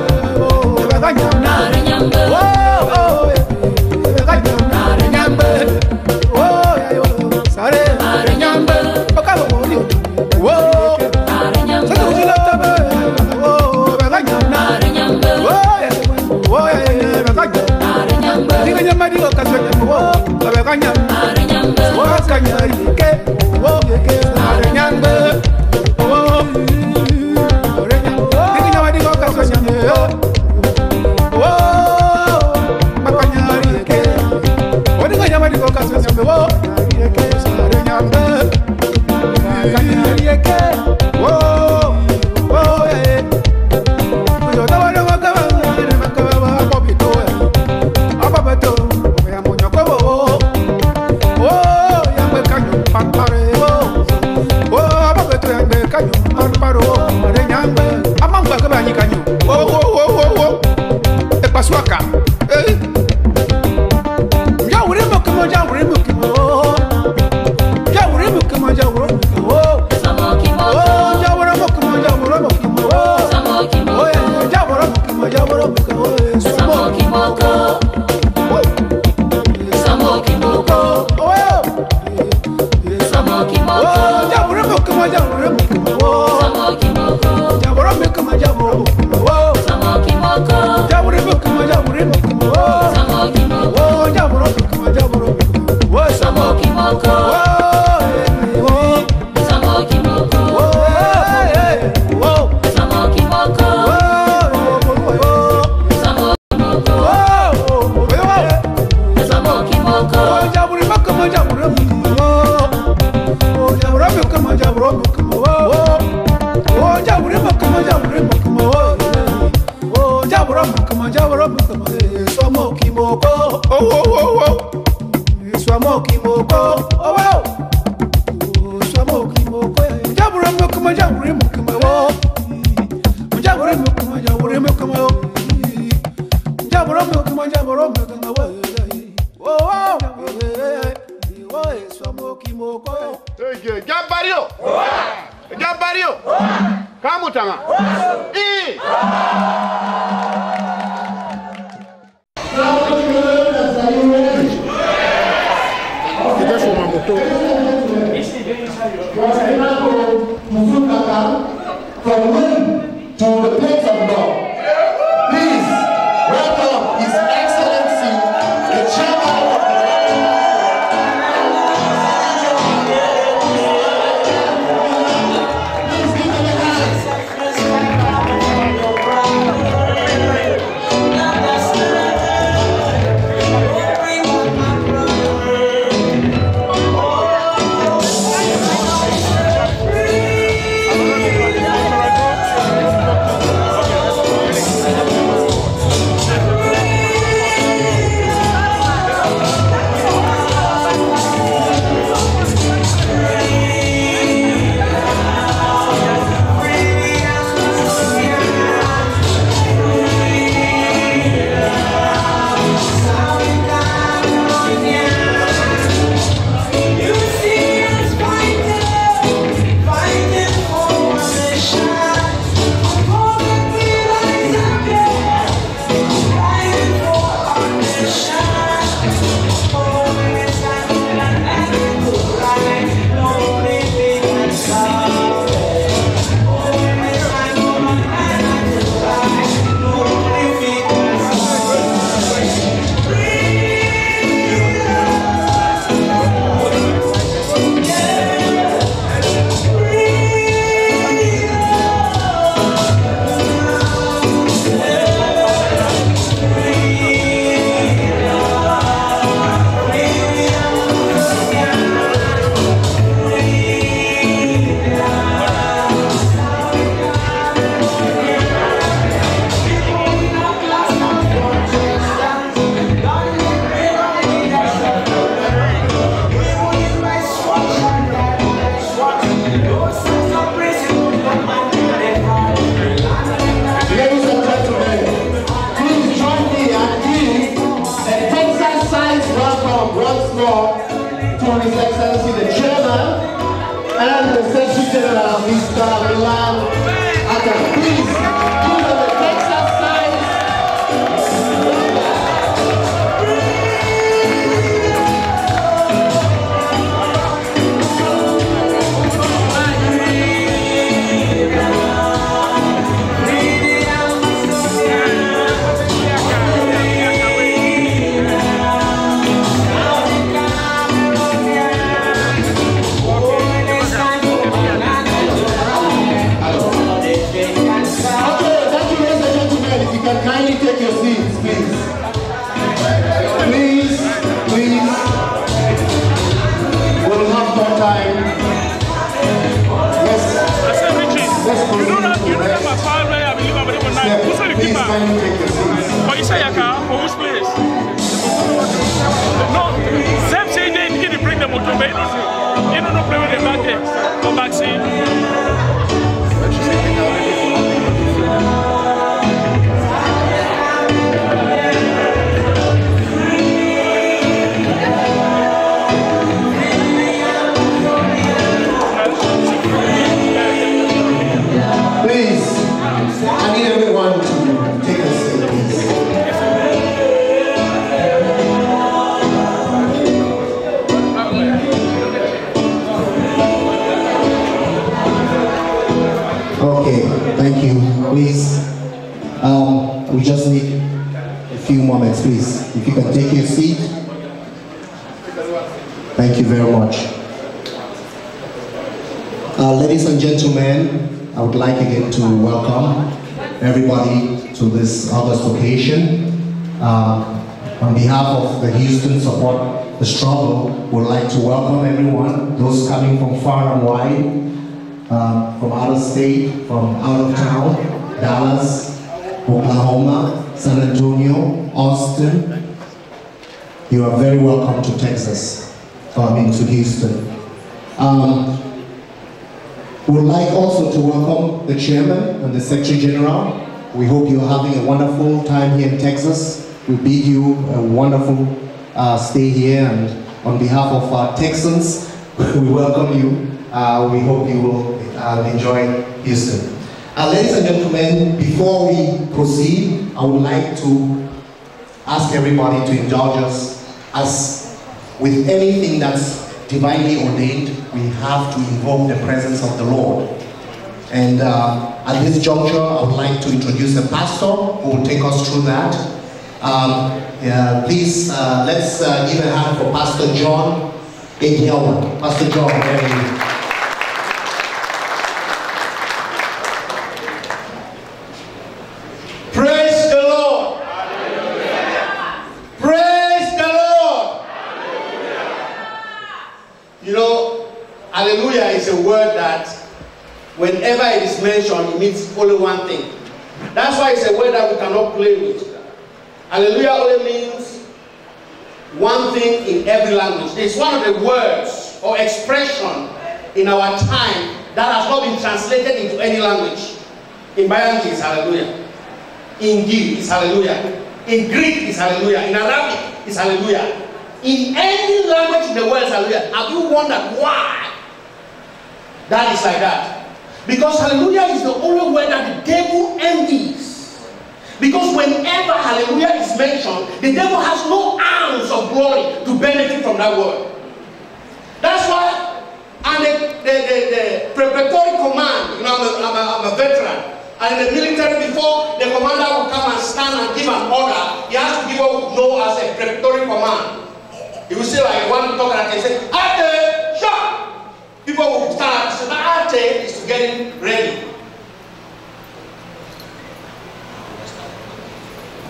Ladies and gentlemen, I would like again to welcome everybody to this August occasion. On behalf of the Houston Support the Struggle, we would like to welcome everyone, those coming from far and wide, from out of state, from out of town, Dallas, Oklahoma, San Antonio, Austin. You are very welcome to Texas, to Houston. We would like also to welcome the Chairman and the Secretary General. We hope you're having a wonderful time here in Texas. We bid you a wonderful stay here, and on behalf of our Texans, we welcome you. We hope you will enjoy Houston. Ladies and gentlemen, before we proceed, I would like to ask everybody to indulge us, as with anything that's divinely ordained, we have to invoke the presence of the Lord. And at this juncture, I would like to introduce a pastor who will take us through that. Please, let's give a hand for Pastor John Egiawa. Pastor John, where are you? Praise the Lord. Hallelujah. Praise the Lord. Hallelujah. You know, hallelujah is a word that whenever it is mentioned, it means only one thing. That's why it's a word that we cannot play with. Hallelujah only means one thing in every language. It's one of the words or expression in our time that has not been translated into any language. In Bayangi, it's hallelujah. In Gi, it's hallelujah. In Greek, it's hallelujah. In Arabic, it's hallelujah. In any language in the world, it's hallelujah. Have you wondered why that is like that? Because hallelujah is the only word that the devil envies. Because whenever hallelujah is mentioned, the devil has no ounce of glory to benefit from that word. That's why, and the preparatory command, you know, I'm a veteran, and in the military, before the commander will come and stand and give an order, he has to give what we know as a preparatory command. He will say, like, one talker that can say, "Ate, shot!" People will stand and say, "Ate" is to get ready.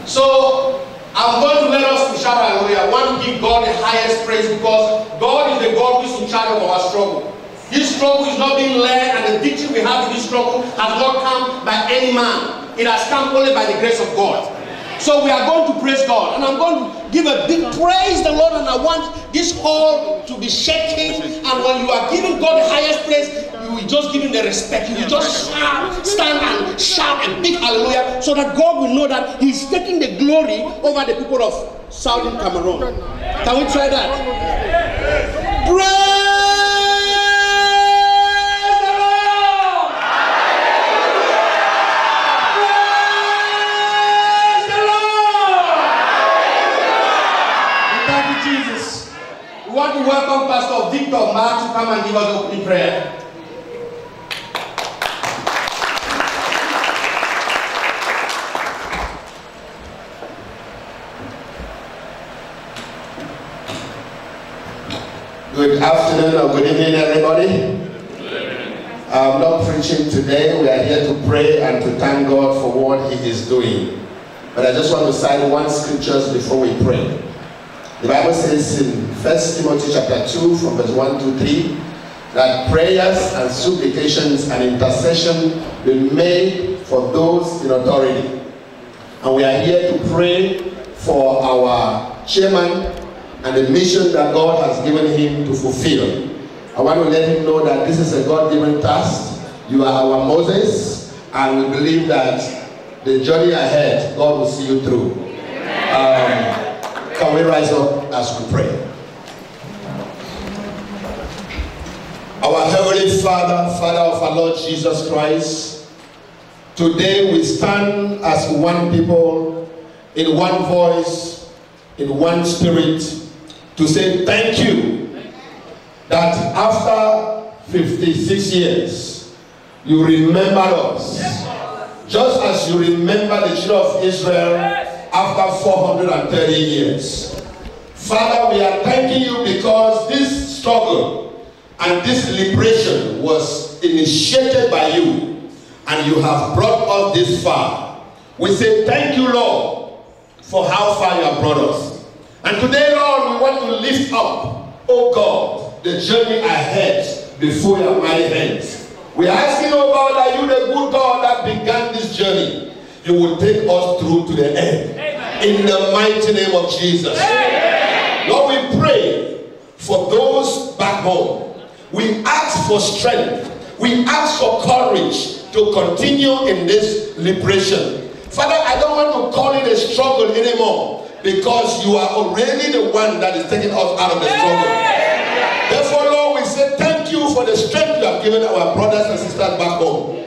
So, I'm going to let us shout hallelujah. I want to give God the highest praise, because God is the God who is in charge of our struggle. This struggle is not being led, and the victory we have in this struggle has not come by any man. It has come only by the grace of God. So we are going to praise God, and I'm going to give a big praise the Lord, and I want this hall to be shaking. And when you are giving God the highest praise, you will just give him the respect. You will just shout, stand and shout a big hallelujah, so that God will know that he's taking the glory over the people of Southern Cameroon. Can we try that? Praise the Lord! come and give us opening prayer? Good afternoon or good evening, everybody. I'm not preaching today. We are here to pray and to thank God for what He is doing. But I just want to cite one scripture before we pray. The Bible says in 1 Timothy chapter 2 from verse 1 to 3 that prayers and supplications and intercession be made for those in authority. And we are here to pray for our chairman and the mission that God has given him to fulfill. I want to let him know that this is a God-given task. You are our Moses, and we believe that the journey ahead, God will see you through. Can we rise up as we pray? Our Heavenly Father, Father of our Lord Jesus Christ, today we stand as one people, in one voice, in one spirit, to say thank you that after 56 years, you remember us. Just as you remember the children of Israel after 430 years. Father, we are thanking you because this struggle and this liberation was initiated by you, and you have brought us this far. We say thank you, Lord, for how far you have brought us. And today, Lord, we want to lift up, oh God, the journey ahead before your mighty hands. We are asking, oh God, that you, the good God that began this journey, you will take us through to the end. Amen. In the mighty name of Jesus. Amen. Lord, we pray for those back home. We ask for strength. We ask for courage to continue in this liberation. Father, I don't want to call it a struggle anymore, because you are already the one that is taking us out of the struggle. Therefore, Lord, we say thank you for the strength you have given our brothers and sisters back home.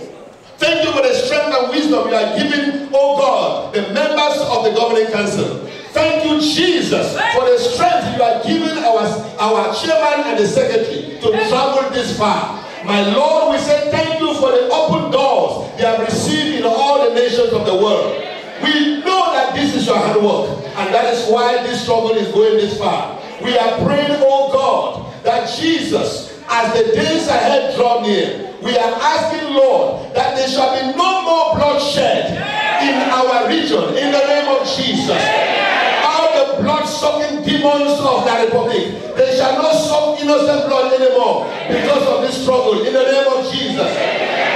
Thank you for the strength and wisdom you are giving, oh God, the members of the governing council. Thank you, Jesus, for the strength you are giving our chairman and the secretary to travel this far. My Lord, we say thank you for the open doors they have received in all the nations of the world. We know that this is your hard work, and that is why this struggle is going this far. We are praying, oh God, that Jesus, as the days ahead draw near, we are asking, Lord, that there shall be no more bloodshed in our region, in the name of Jesus. All the blood-sucking demons of the republic, they shall not suck innocent blood anymore because of this struggle, in the name of Jesus.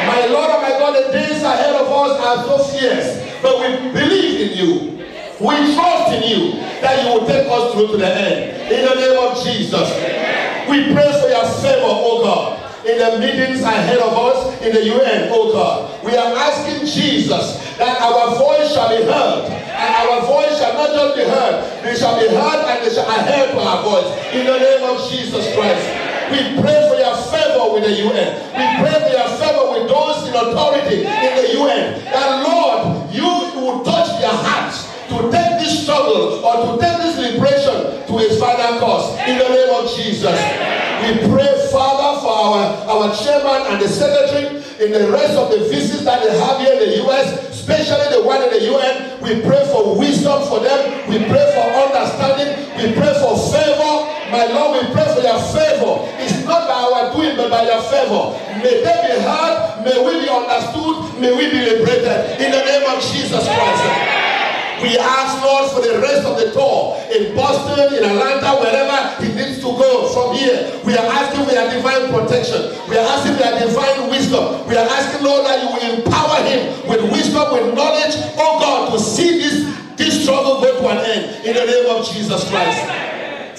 My Lord and my God, the days ahead of us are so fierce. But we believe in you. We trust in you that you will take us through to the end. In the name of Jesus. We pray for your favor, oh God, in the meetings ahead of us in the UN, oh God. We are asking Jesus that our voice shall be heard. And our voice shall not just be heard. They shall be heard and they shall adhere to our voice. In the name of Jesus Christ. We pray for your favor with the UN. We pray for your favor with those in authority in the UN. That Lord, you will touch their hearts to take this struggle or to take this liberation to its final cause. In the name of Jesus. We pray, Father, for our chairman and the secretary in the rest of the visits that they have here in the U.S., especially the one in the UN. We pray for wisdom for them. We pray for understanding. We pray for favor. My Lord, we pray for your favor. It's not by our doing, but by your favor. May they be heard. May we be understood. May we be liberated. In the name of Jesus Christ. We ask, Lord, for the rest of the tour in Boston, in Atlanta, wherever he needs to go from here. We are asking for your divine protection. We are asking for your divine wisdom. We are asking, Lord, that you will empower him with wisdom, with knowledge, oh God, to see this struggle go to an end. In the name of Jesus Christ.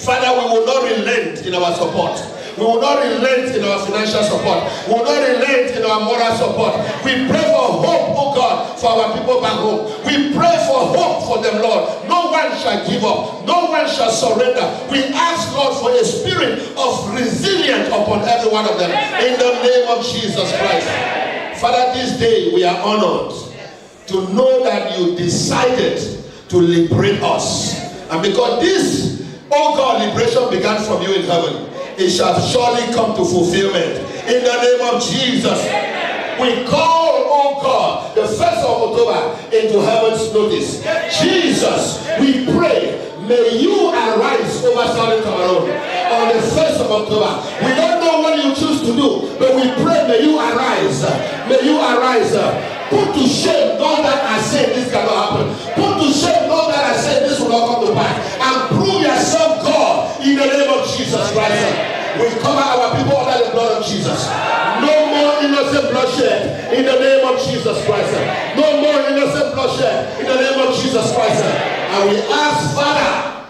Father, we will not relent in our support. We will not relent in our financial support. We will not relent in our moral support. We pray for hope, oh God, for our people back home. We pray for hope for them, Lord. No one shall give up. No one shall surrender. We ask, Lord, for a spirit of resilience upon every one of them. In the name of Jesus Christ. Father, this day we are honored to know that you decided to liberate us. And because this, oh God, liberation began from you in heaven. it shall surely come to fulfillment. In the name of Jesus, we call, oh God, the 1st of October into heaven's notice. Jesus, we pray, may you arise over Southern Cameroon on the 1st of October. We don't know what you choose to do, but we pray, may you arise. May you arise. Put to shame those that are saying this cannot happen. Put to shame those that are saying this will not come to pass. And prove yourself God in the name of Jesus Christ. We cover our people under the blood of Jesus. No more innocent bloodshed in the name of Jesus Christ. No more innocent bloodshed in the name of Jesus Christ. And we ask, Father,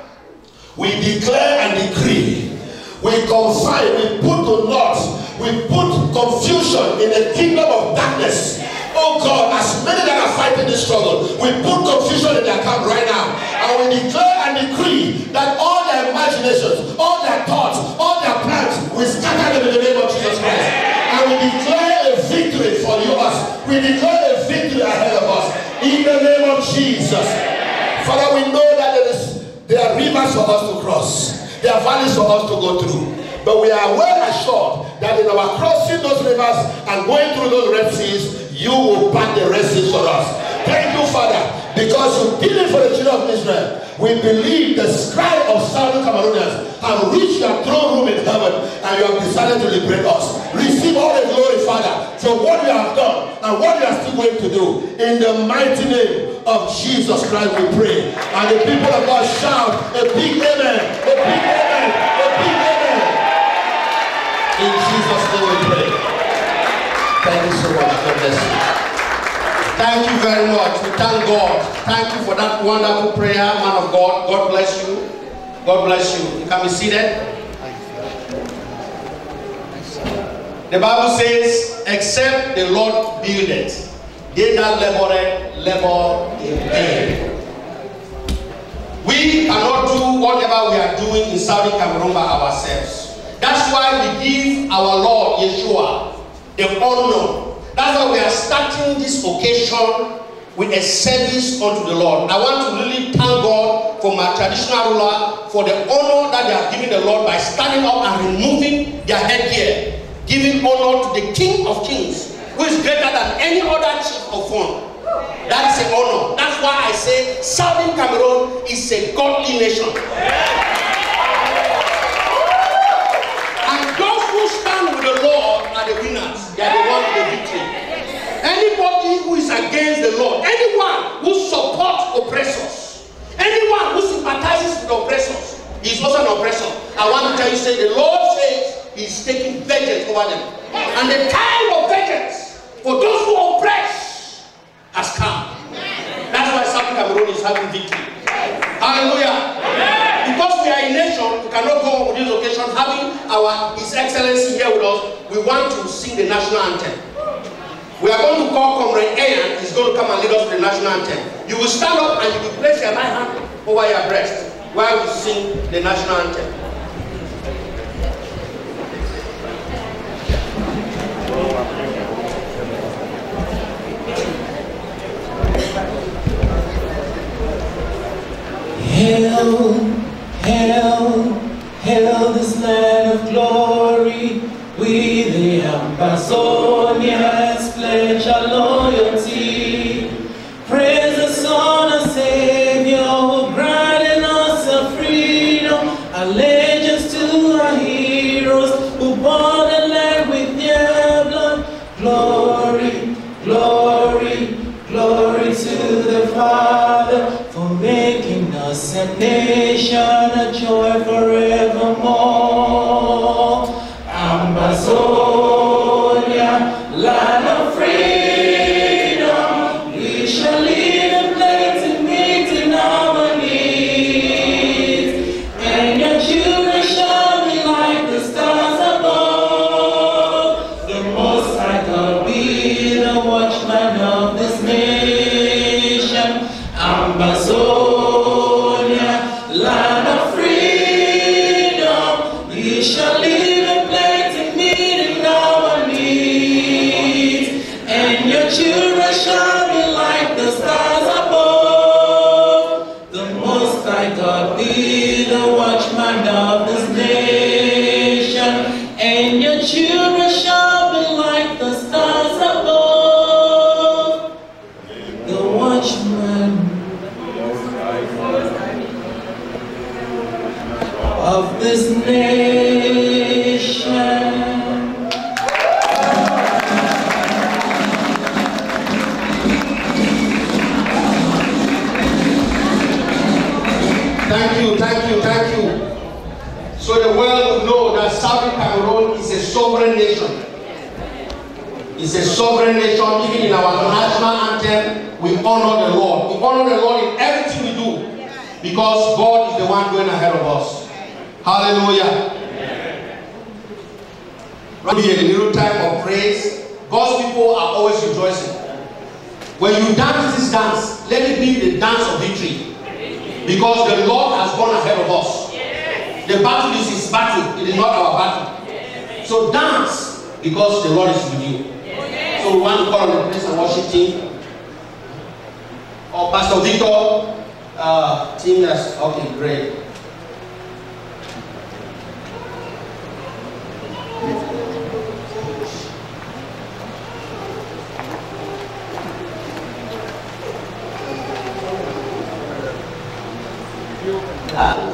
we declare and decree, we confine, we put to naught, we put confusion in the kingdom of darkness. Oh God, as many that are fighting this struggle, we put confusion in their camp right now. And we declare and decree that all their imaginations, all their thoughts, all their plans, we scatter them in the name of Jesus Christ. And we declare a victory for you, us. We declare a victory ahead of us. In the name of Jesus. Father, we know that there are rivers for us to cross. There are valleys for us to go through. But we are well assured that in our crossing those rivers and going through those Red Seas, you will part the Red Seas for us. Thank you, Father, because you did it for the children of Israel. We believe the cry of Southern Cameroonians have reached your throne room in heaven, and you have decided to liberate us. Receive all the glory, Father, for what you have done and what you are still going to do. In the mighty name of Jesus Christ we pray. And the people of God shout a big amen, a big amen, a big amen. In Jesus' name we pray. Thank you so much. God bless you. Thank you very much. We thank God. Thank you for that wonderful prayer, man of God. God bless you. God bless you. You can be seated. The Bible says, except the Lord build it, they that labor in vain. We cannot do whatever we are doing in Saudi Cameroon by ourselves. That's why we give our Lord Yeshua the honor. That's why we are starting this occasion with a service unto the Lord. I want to really thank God for my traditional ruler for the honor that they have given the Lord by standing up and removing their headgear, giving honor to the King of Kings, who is greater than any other chief of one. That is an honor. That's why I say Southern Cameroon is a godly nation. And those who stand with the Lord are the winners. They are the ones with the victory. Anybody who is against the Lord, anyone who supports oppressors, anyone who sympathizes with oppressors, is also an oppressor. I want to tell you, say the Lord says he is taking vengeance over them. And the time of vengeance for those who oppress has come. That's why Southern Cameroon is having victory. Hallelujah. Because we are a nation, we cannot go on with this occasion having His Excellency here with us. We want to sing the national anthem. We are going to call Comrade Ayan. He's going to come and lead us to the national anthem. You will stand up and you will place your right hand over your breast while we sing the national anthem. Hail, hail, hail this land of glory. We the Ambazonians pledge our loyalty. Praise the Son and Savior who granted us our freedom. Allegiance to our heroes who bought the land with their blood. Glory, glory, glory to the Father for making us a nation, a joy forevermore. Ambazonia, land of freedom, we shall live and plenty meet in our needs, and your children shall be like the stars above. The Most High God be the watchman of this nation. Ambazonia, land of freedom, we shall live. Children shall be like the stars above. The Most High God be the watchman of this nation. sovereign nation. It's a sovereign nation. Even in our national anthem, we honor the Lord. We honor the Lord in everything we do because God is the one going ahead of us. Hallelujah. Right here, a little time of praise. God's people are always rejoicing. When you dance this dance, let it be the dance of victory. Because the Lord has gone ahead of us. The battle is his battle. It is not our battle. So dance because the Lord is with you. So we want to call on the praise and worship team. Oh, Pastor Victor, team that's okay, great.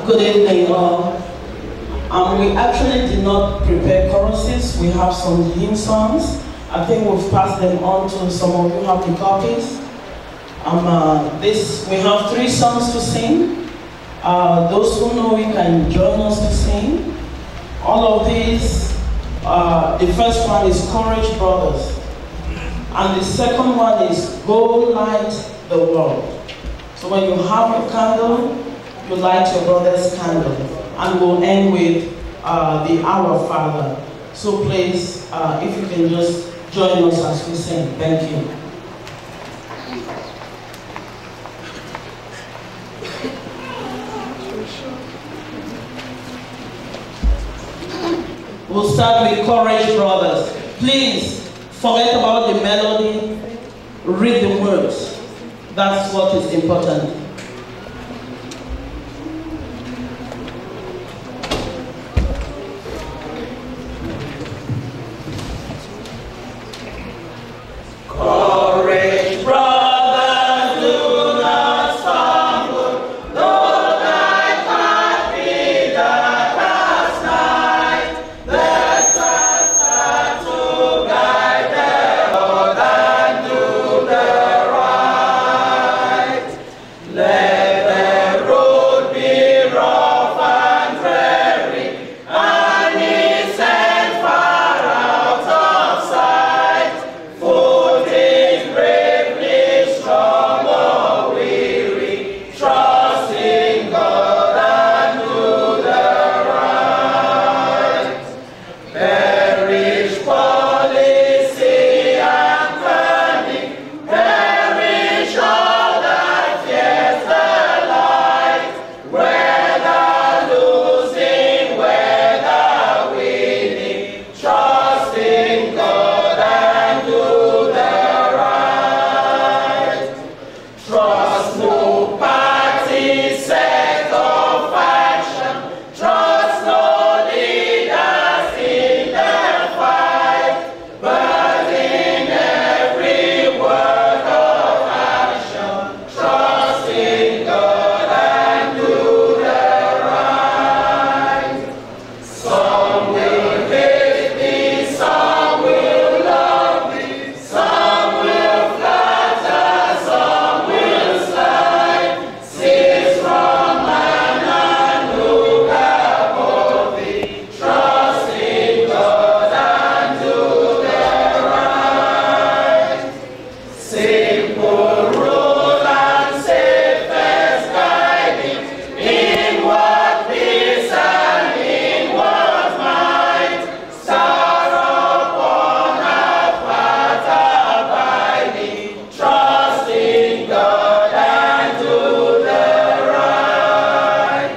Good evening, all. We actually did not prepare choruses. We have some hymn songs. I think we've passed them on to some of you have the copies. We have 3 songs to sing. Those who know it can join us to sing. All of these, the first one is Courage Brothers. And the second one is Go Light the World. So when you have a candle, you light your brother's candle. And we'll end with the Our Father. So please, if you can just join us as we sing. Thank you. We'll start with Courage Brothers. Please forget about the melody, read the words. That's what is important. Courage, brothers, do not stumble, though thy path be dark as night. Let us start to guide the Lord and do the right. Let the road be rough and dreary, and his hand far out of sight. Foot is bravely strong or weary, trust in God and do the right. Perish policy and cunning, perish all that fears the light. Whether losing, whether winning, trust in God and do the right. Trust no party, sect or faction, trust no leaders in the fight, but in every word of action, trust in God and do the right. Some will hate me, some will love me, some will flatter, some will slide. Cease from man and look above thee, trust in God and do the right. Simple rule and safest guiding, inward peace and inward might. Star upon a path abiding, trust in God and do the right.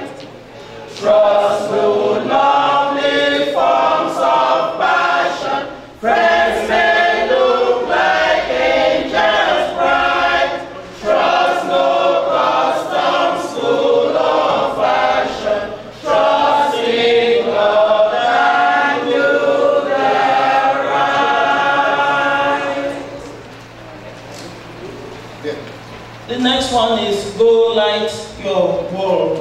Trust no lovely forms of passion, friends may look like angels bright. Trust no custom, school or fashion, trust in God and do the right. The next one is Go Light Your World.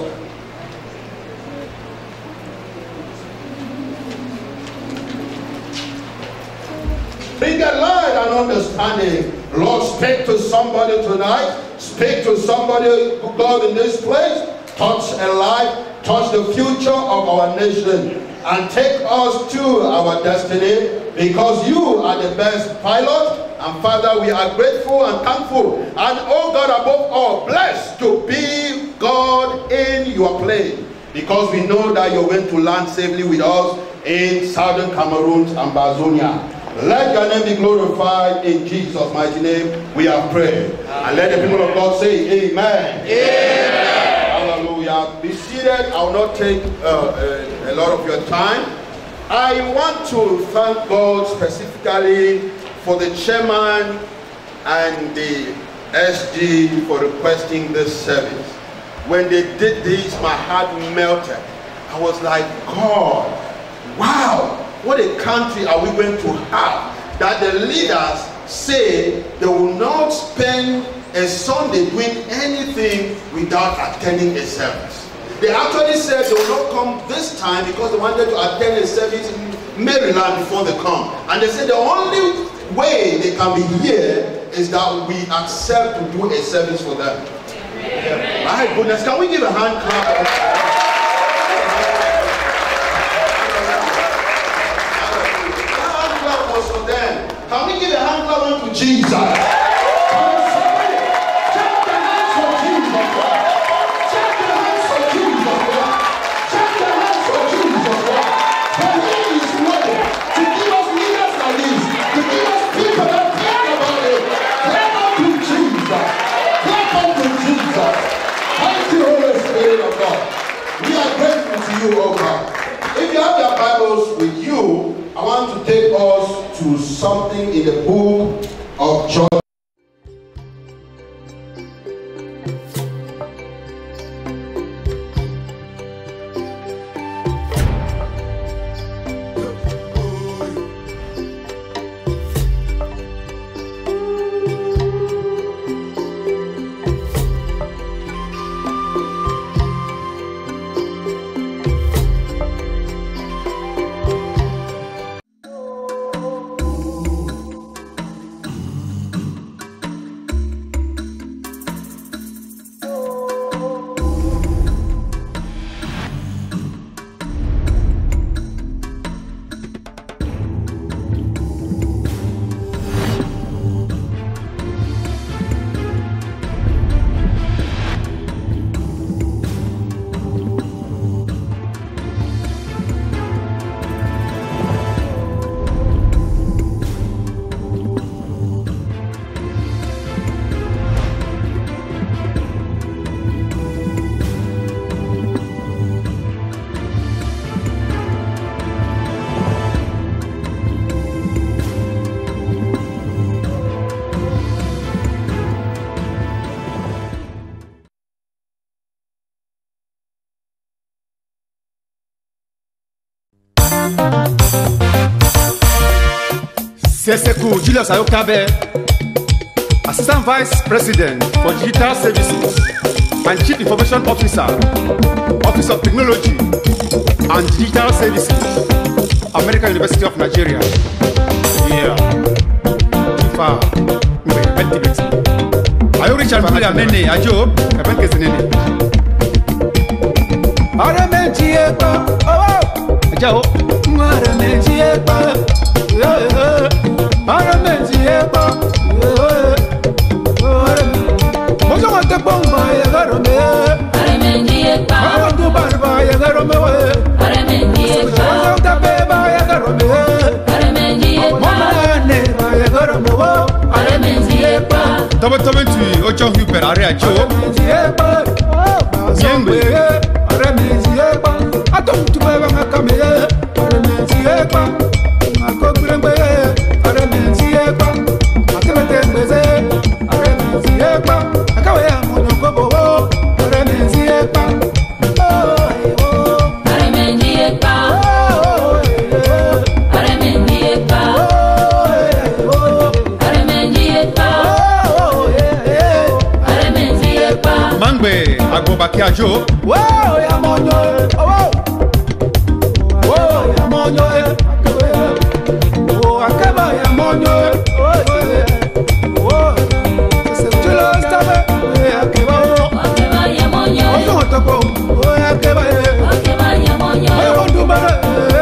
Bring a light and understanding. Lord, speak to somebody tonight. Speak to somebody, God, in this place. Touch a life. Touch the future of our nation. and take us to our destiny, because you are the best pilot. And Father, we are grateful and thankful. And oh God, above all, blessed to be God in your plane, because we know that you're going to land safely with us in southern Cameroon, Amba. Let your name be glorified in Jesus' mighty name. We have prayed. And let the people of God say amen. Amen. Hallelujah. Be seated. I will not take a lot of your time. I want to thank God specifically for the chairman and the SG for requesting this service. When they did this, my heart melted. I was like, God, wow, what a country are we going to have that the leaders say they will not spend a Sunday doing anything without attending a service. They actually said they will not come this time because they wanted to attend a service in Maryland before they come. And they said the only way they can be here is that we accept to do a service for them. Yeah. My goodness, can we give a hand clap? Hand clap was for them. Can we give a hand clap to Jesus? You, oh God. If you have your Bibles with you, I want to take us to something in the book of John. Seseku Julius Ayokabe, Assistant Vice President for Digital Services and Chief Information Officer, Office of Technology and Digital Services, American University of Nigeria. Yeah. Ifa, Ultimate. Ayo Richard Familia Mene, Ajo, Kevin Kesenene. Aramejieko, oh, Ajao, Aramejieko. Ajo, wow, ya monyo, oh, wow, ya monyo, oh, akaba ya monyo, oh, se chulo estaba, akaba ya monyo, oh, topo, oh, akaba ya monyo, oh,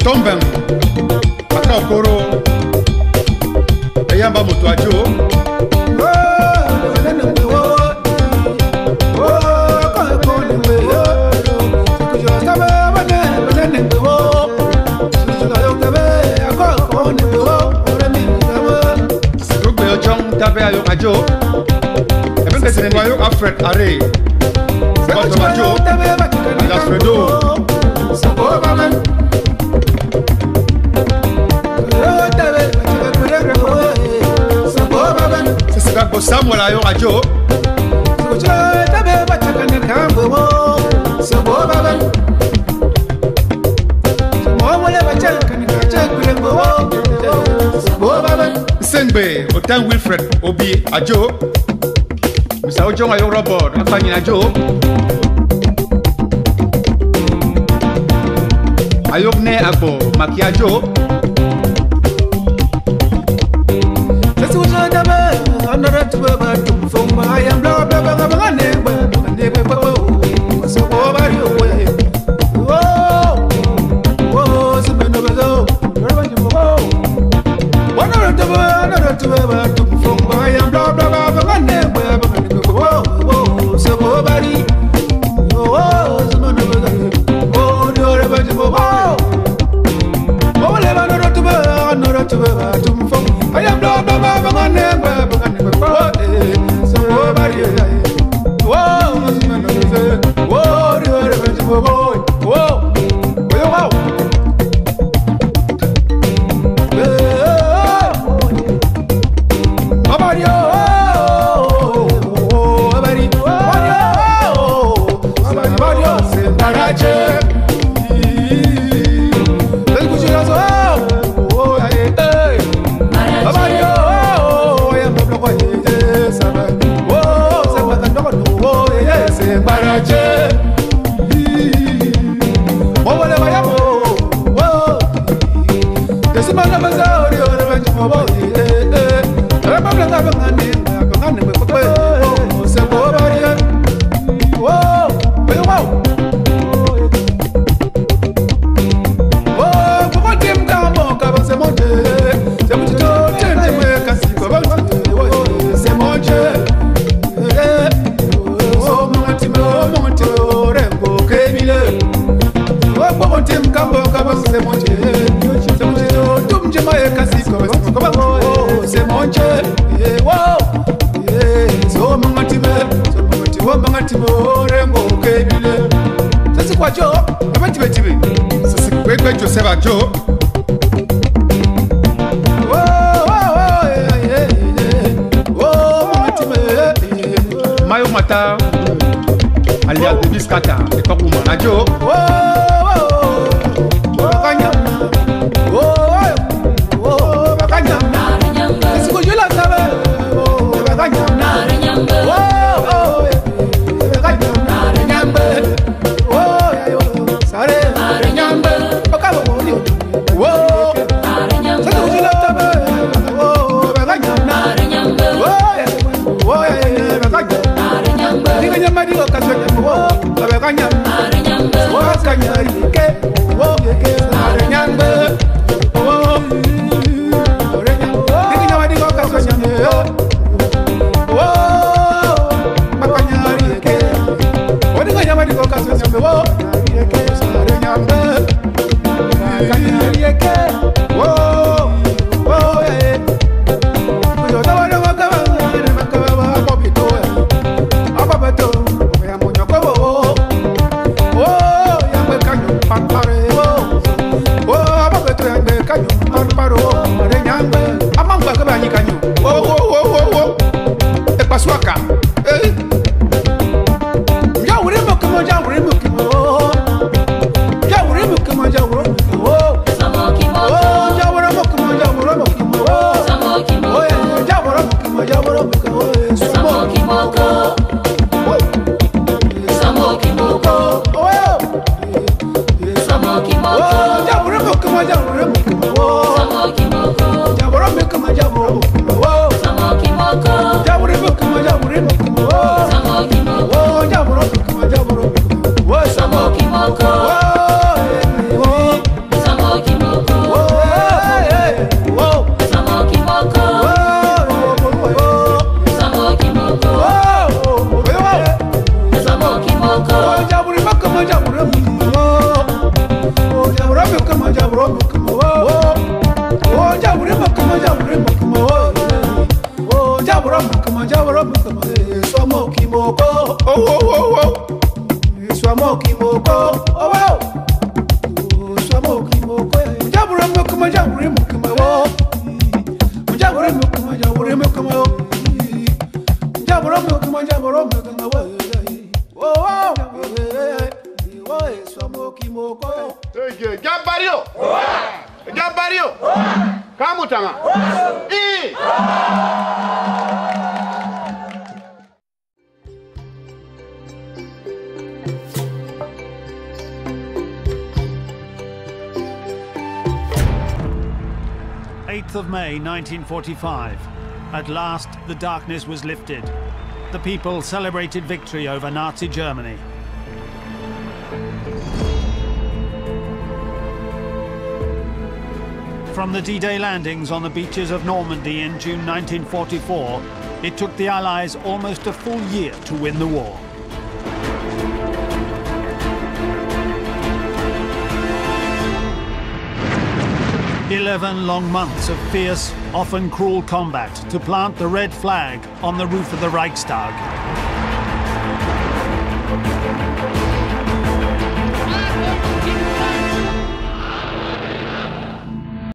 Tomben aka okoro eyamba mutu ajo Sugbe ojong tabe ayo ajo Eben kese kwa yo Alfred Are Bato ajo Alfredo Gabo Samuel ayo ajo Sengbe Otan Wilfred Obi ajo Misa Ojong ayo Robert Afanyi ajo Ayokne Agbo Maki ajo I am blah blah blah blah Mayo Mata alias de Biscata et Kokuma Najo kimoko. Jaburi makama jaburi mukimo. Oh jaburi makama jaburi mukimo. Oh jaburi makama jaburi mukimo. Oh jaburi makama jaburi mukimo. Swamo kimoko. Oh. Swamo kimoko. Oh. Swamo kimoko. Jaburi makama jaburi mukimo. Jaburi makama jaburi mukimo. Jaburi makama jaburi mukimo. Jabario. Kamutanga. 8th of May 1945. At last, the darkness was lifted. The people celebrated victory over Nazi Germany. From the D-Day landings on the beaches of Normandy in June 1944, it took the Allies almost a full year to win the war. "11 long months of fierce, often cruel combat to plant the red flag on the roof of the Reichstag.